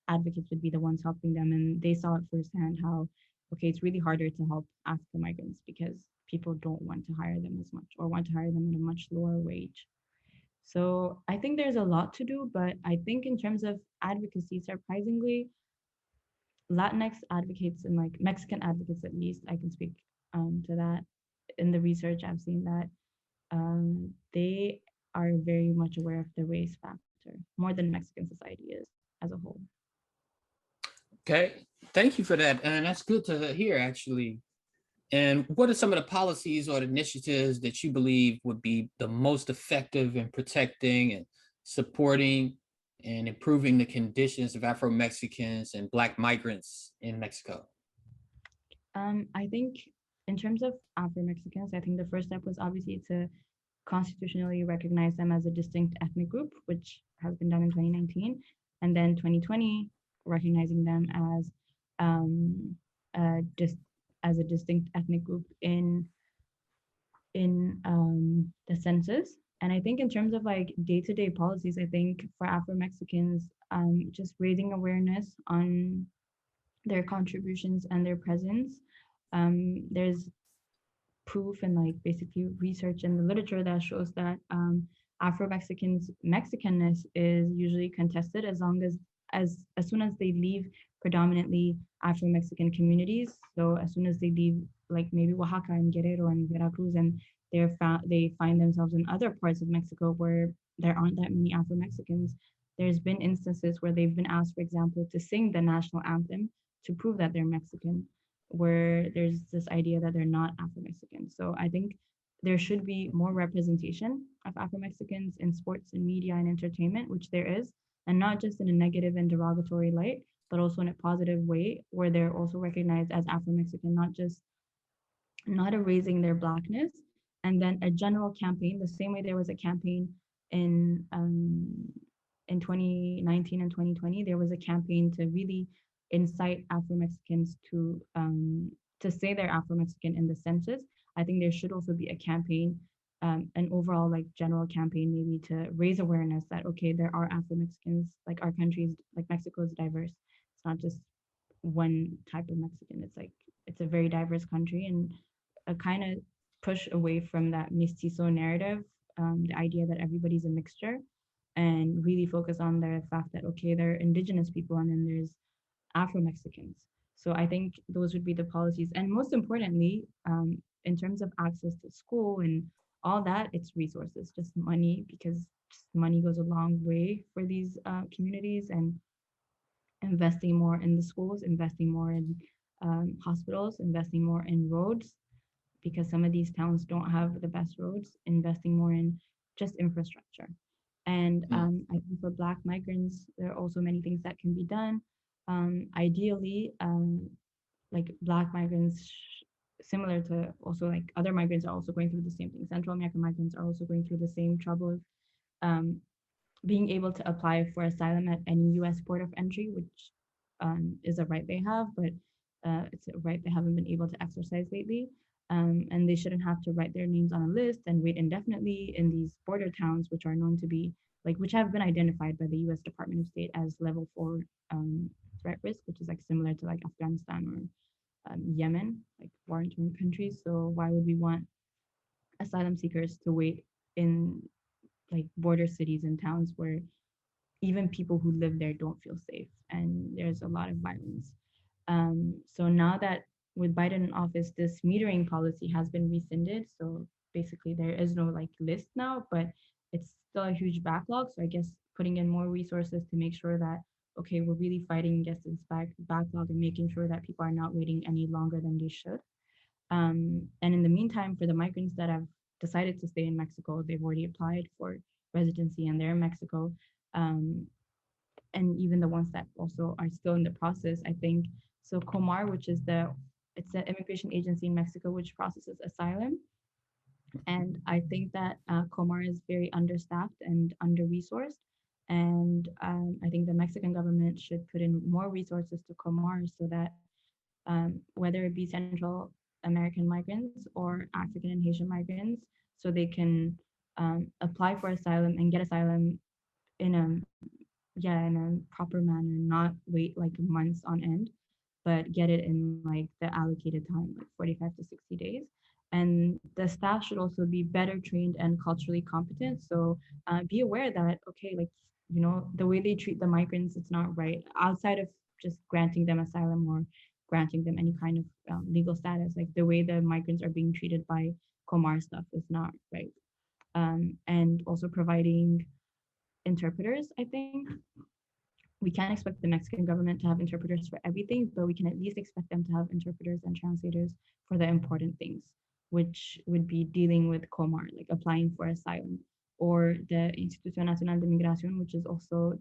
advocates would be the ones helping them, and they saw it firsthand how, okay, it's really harder to help African migrants because people don't want to hire them as much or want to hire them at a much lower wage. So I think there's a lot to do, but I think in terms of advocacy, surprisingly, Latinx advocates and like Mexican advocates, at least, I can speak to that. In the research, I've seen that they are very much aware of the race factor more than Mexican society is as a whole. Okay, thank you for that, and that's good to hear, actually. And what are some of the policies or initiatives that you believe would be the most effective in protecting and supporting and improving the conditions of Afro-Mexicans and Black migrants in Mexico? I think in terms of Afro-Mexicans, I think the first step was obviously to constitutionally recognize them as a distinct ethnic group, which has been done in 2019, and then 2020 recognizing them as just as a distinct ethnic group in the census. And I think in terms of like day-to-day policies, I think for Afro-Mexicans, just raising awareness on their contributions and their presence. There's proof and like basically research in the literature that shows that Afro-Mexicans Mexicanness is usually contested as long as soon as they leave predominantly Afro-Mexican communities. So as soon as they leave like maybe Oaxaca and Guerrero and Veracruz, and they find themselves in other parts of Mexico where there aren't that many Afro-Mexicans. There's been instances where they've been asked, for example, to sing the national anthem to prove that they're Mexican, where there's this idea that they're not Afro-Mexican. So I think there should be more representation of Afro-Mexicans in sports and media and entertainment, which there is, and not just in a negative and derogatory light, but also in a positive way where they're also recognized as Afro-Mexican, not erasing their blackness. And then a general campaign, the same way there was a campaign in um, in 2019 and 2020, there was a campaign to really incite Afro-Mexicans to say they're Afro-Mexican in the census. I think there should also be a campaign, an overall like general campaign maybe to raise awareness that okay, there are Afro-Mexicans, like our country is like Mexico is diverse. It's not just one type of Mexican. It's like it's a very diverse country, and a kind of push away from that mestizo narrative, the idea that everybody's a mixture, and really focus on the fact that okay, there are indigenous people and then there's Afro Mexicans. So I think those would be the policies, and most importantly, in terms of access to school and all that, it's resources, just money, because just money goes a long way for these communities, and investing more in the schools, investing more in hospitals, investing more in roads, because some of these towns don't have the best roads, investing more in just infrastructure. And Mm, I think for Black migrants, there are also many things that can be done. Ideally, like Black migrants, similar to also like other migrants, are also going through the same thing. Central American migrants are also going through the same trouble of um, being able to apply for asylum at any US port of entry, which is a right they have, but it's a right they haven't been able to exercise lately. And they shouldn't have to write their names on a list and wait indefinitely in these border towns, which are known to be like, which have been identified by the US Department of State as level 4 threat risk, which is like similar to like Afghanistan or Yemen, like war-torn countries. So why would we want asylum seekers to wait in like border cities and towns where even people who live there don't feel safe and there's a lot of violence. So now that with Biden in office, this metering policy has been rescinded. So basically, there is no like list now, but it's still a huge backlog. So I guess putting in more resources to make sure that okay, we're really fighting against this backlog and making sure that people are not waiting any longer than they should. And in the meantime, for the migrants that have decided to stay in Mexico, they've already applied for residency and they're in Mexico. Um, and even the ones that also are still in the process, I think. So Comar, which is it's the immigration agency in Mexico which processes asylum, and I think that Comar is very understaffed and under-resourced. And I think the Mexican government should put in more resources to Comar so that whether it be Central American migrants or African and Haitian migrants, so they can apply for asylum and get asylum in a in a proper manner, not wait like months on end, but get it in like the allocated time, like 45 to 60 days. And the staff should also be better trained and culturally competent. So be aware that, okay, like, you know, the way they treat the migrants, it's not right. Outside of just granting them asylum or granting them any kind of legal status, like the way the migrants are being treated by Comar stuff is not right. And also providing interpreters, I think we can't expect the Mexican government to have interpreters for everything, but we can at least expect them to have interpreters and translators for the important things, which would be dealing with Comar, like applying for asylum, or the Instituto Nacional de Migración, which is also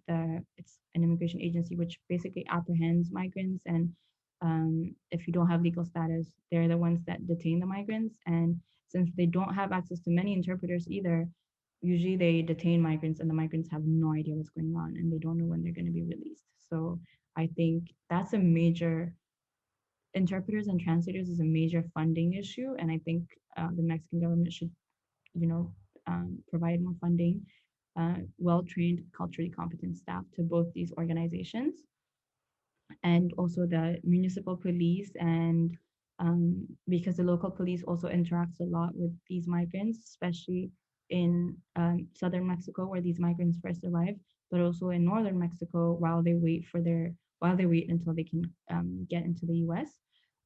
it's an immigration agency which basically apprehends migrants. And if you don't have legal status, they're the ones that detain the migrants. And since they don't have access to many interpreters either, usually they detain migrants and the migrants have no idea what's going on and they don't know when they're going to be released. So I think that's a major, interpreters and translators is a major funding issue. And I think the Mexican government should, you know, provide more funding, well-trained, culturally competent staff to both these organizations, and also the municipal police. And because the local police also interacts a lot with these migrants, especially in southern Mexico where these migrants first arrive, but also in northern Mexico while they wait until they can get into the US.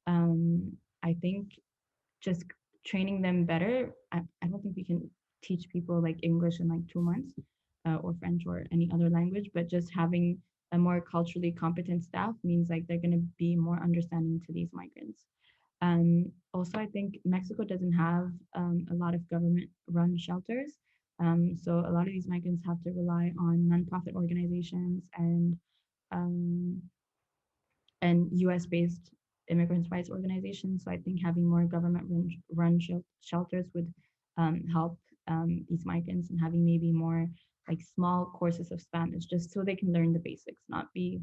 I think just training them better. I don't think we can teach people like English in like 2 months, or French or any other language, but just having a more culturally competent staff means like they're going to be more understanding to these migrants. Also, I think Mexico doesn't have a lot of government run shelters. So a lot of these migrants have to rely on nonprofit organizations um, and US based immigrants' rights organizations. So I think having more government run shelters would help these migrants and having maybe more like small courses of Spanish just so they can learn the basics, not be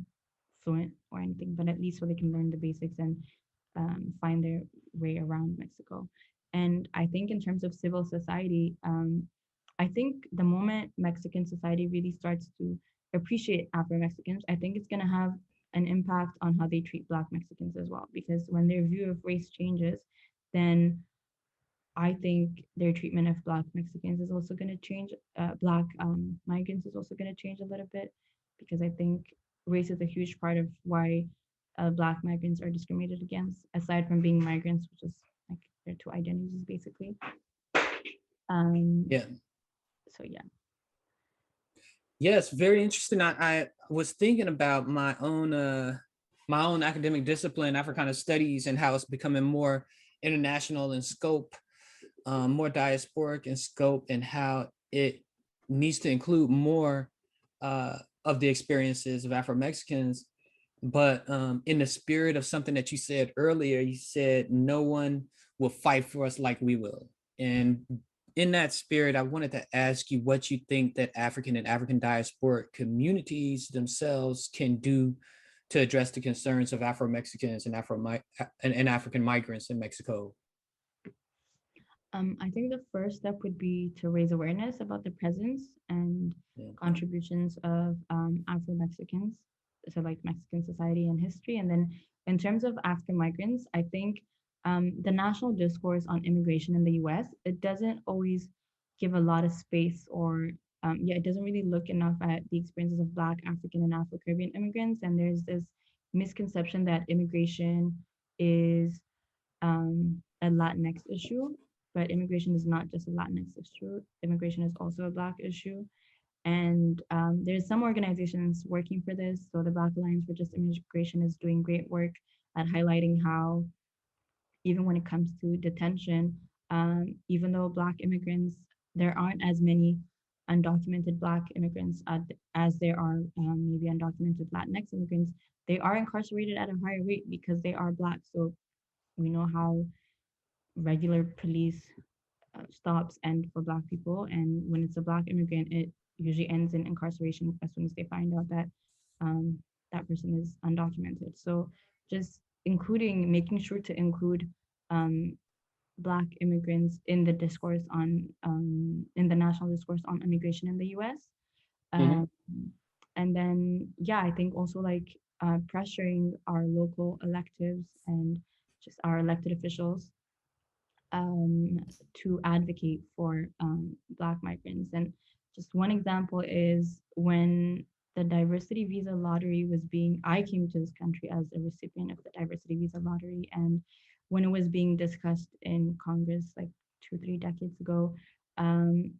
fluent or anything, but at least so they can learn the basics and find their way around Mexico. And I think in terms of civil society, I think the moment Mexican society really starts to appreciate Afro-Mexicans, I think it's going to have an impact on how they treat Black Mexicans as well. Because when their view of race changes, then I think their treatment of Black Mexicans is also going to change. Black migrants is also going to change a little bit because I think race is a huge part of why Black migrants are discriminated against, aside from being migrants, which is like their two identities basically. Um, Yeah. so yeah. Yes, very interesting. I was thinking about my own academic discipline, Africana studies, and how it's becoming more international in scope, more diasporic in scope, and how it needs to include more of the experiences of Afro-Mexicans. But in the spirit of something that you said earlier, you said no one will fight for us like we will. And in that spirit, I wanted to ask you what you think that African and African diasporic communities themselves can do to address the concerns of Afro-Mexicans and and African migrants in Mexico. I think the first step would be to raise awareness about the presence and Yeah. contributions of Afro-Mexicans, so like Mexican society and history. And then in terms of African migrants, I think the national discourse on immigration in the US, it doesn't always give a lot of space or yeah, it doesn't really look enough at the experiences of Black, African, and Afro-Caribbean immigrants. And there's this misconception that immigration is a Latinx issue, but immigration is not just a Latinx issue. Immigration is also a Black issue. And there's some organizations working for this. So the Black Alliance for Just Immigration is doing great work at highlighting how, even when it comes to detention, even though Black immigrants, there aren't as many undocumented Black immigrants as there are maybe undocumented Latinx immigrants, they are incarcerated at a higher rate because they are Black. So we know how regular police stops end for Black people, and when it's a Black immigrant, it usually ends in incarceration as soon as they find out that that person is undocumented. So just making sure to include um, Black immigrants in the discourse on in the national discourse on immigration in the U.S. Mhm. Um, and then yeah, I think also like pressuring our local electives and just our elected officials um, to advocate for Black migrants. And just one example is when the diversity visa lottery was I came to this country as a recipient of the diversity visa lottery. And when it was being discussed in Congress like 2, 3 decades ago, um,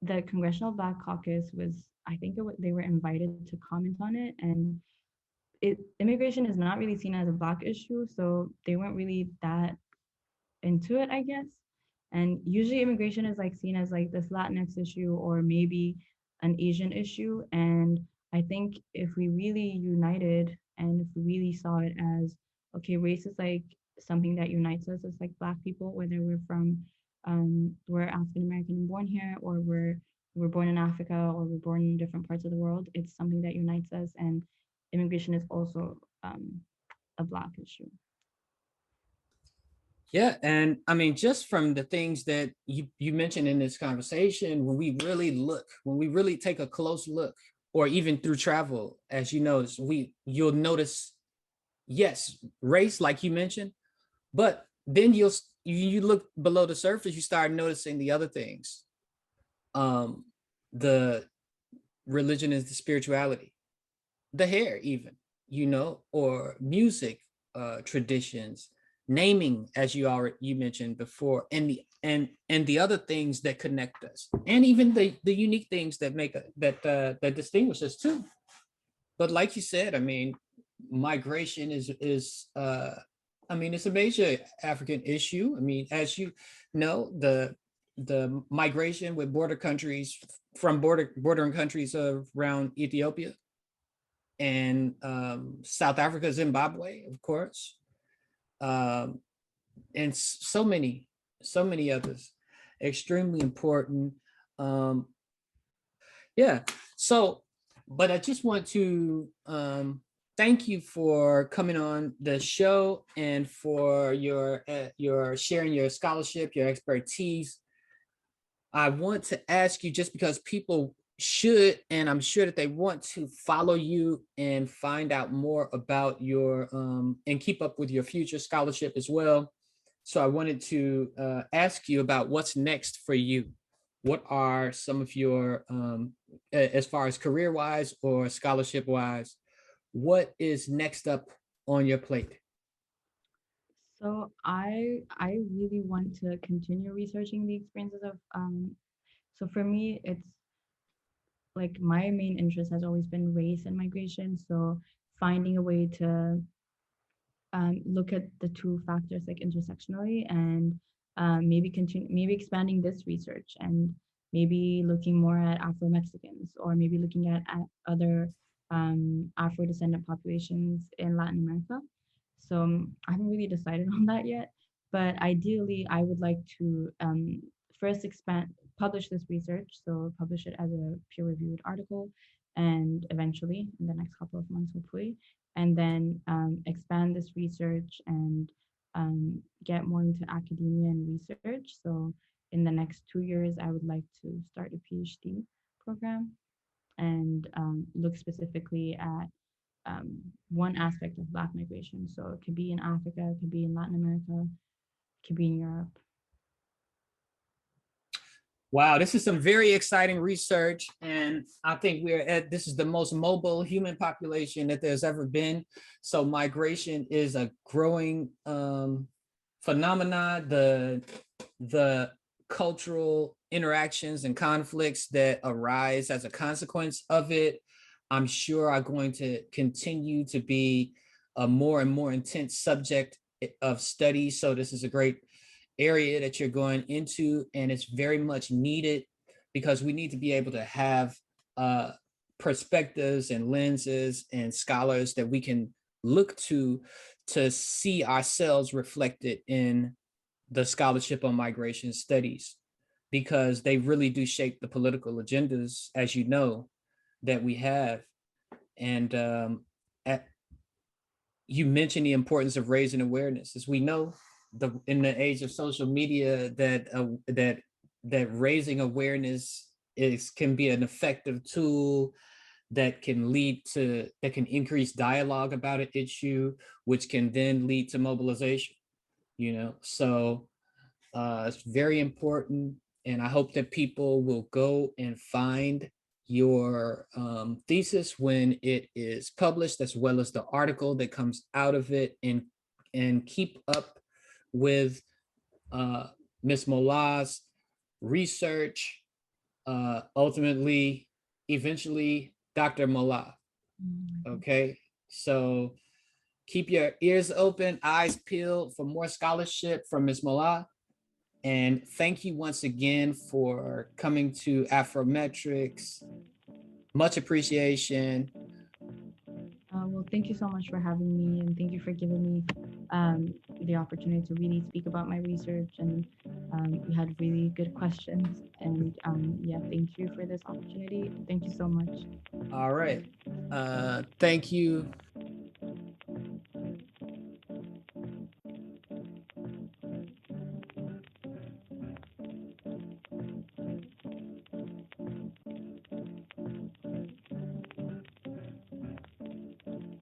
the Congressional Black Caucus was, I think they were invited to comment on it. And immigration is not really seen as a Black issue. So they weren't really that into it, I guess. And usually immigration is like seen as like this Latinx issue or maybe an Asian issue. And I think if we really united and if we really saw it as, okay, race is like something that unites us as like Black people, whether we're African American and born here, or we're born in Africa, or we're born in different parts of the world, it's something that unites us. And immigration is also a Black issue. Yeah, and I mean, just from the things that you mentioned in this conversation, when we really take a close look, or even through travel, as you notice, you'll notice, yes, race, like you mentioned, but then you look below the surface, you start noticing the other things. The religion is the spirituality, the hair, even, or music, traditions, naming, as you mentioned before, and the other things that connect us, and even the unique things that that distinguish us too. But like you said, I mean, migration is I mean, it's a major African issue. I mean, as you know, the migration with bordering countries around Ethiopia and South Africa, Zimbabwe, of course, and so many others. extremely important. Um, yeah. So, but I just want to thank you for coming on the show and for your sharing your scholarship, your expertise. I want to ask you, just because people should, and I'm sure that they want to follow you and find out more about your and keep up with your future scholarship as well. So I wanted to ask you about what's next for you. What are some of your, as far as career wise or scholarship wise, what is next up on your plate? So I really want to continue researching the experiences of so for me it's like my main interest has always been race and migration. So finding a way to look at the two factors like intersectionally and maybe expanding this research and maybe looking more at Afro-Mexicans or maybe looking at other Afro-descendant populations in Latin America. So I haven't really decided on that yet, but ideally I would like to first publish this research, so publish it as a peer-reviewed article, and eventually in the next couple of months, hopefully, and then expand this research and get more into academia and research. So in the next 2 years, I would like to start a PhD program and look specifically at one aspect of Black migration. So it could be in Africa, it could be in Latin America, it could be in Europe. Wow, this is some very exciting research. And I think this is the most mobile human population that there's ever been. So migration is a growing phenomena. The cultural interactions and conflicts that arise as a consequence of it, I'm sure are going to continue to be a more and more intense subject of study. So this is a great area that you're going into, and it's very much needed because we need to be able to have perspectives and lenses and scholars that we can look to see ourselves reflected in the scholarship on migration studies, because they really do shape the political agendas, as you know, that we have. And you mentioned the importance of raising awareness. As we know, in the age of social media, that raising awareness can be an effective tool that can increase dialogue about an issue, which can then lead to mobilization. So it's very important, and I hope that people will go and find your thesis when it is published, as well as the article that comes out of it, and keep up with Ms. Molla's research. Eventually, Dr. Molla. Okay, so keep your ears open, eyes peeled for more scholarship from Ms. Molla. And thank you once again for coming to Afrometrics. Much appreciation. Well, thank you so much for having me, and thank you for giving me the opportunity to really speak about my research. And you had really good questions. And yeah, thank you for this opportunity. Thank you so much. All right. Thank you.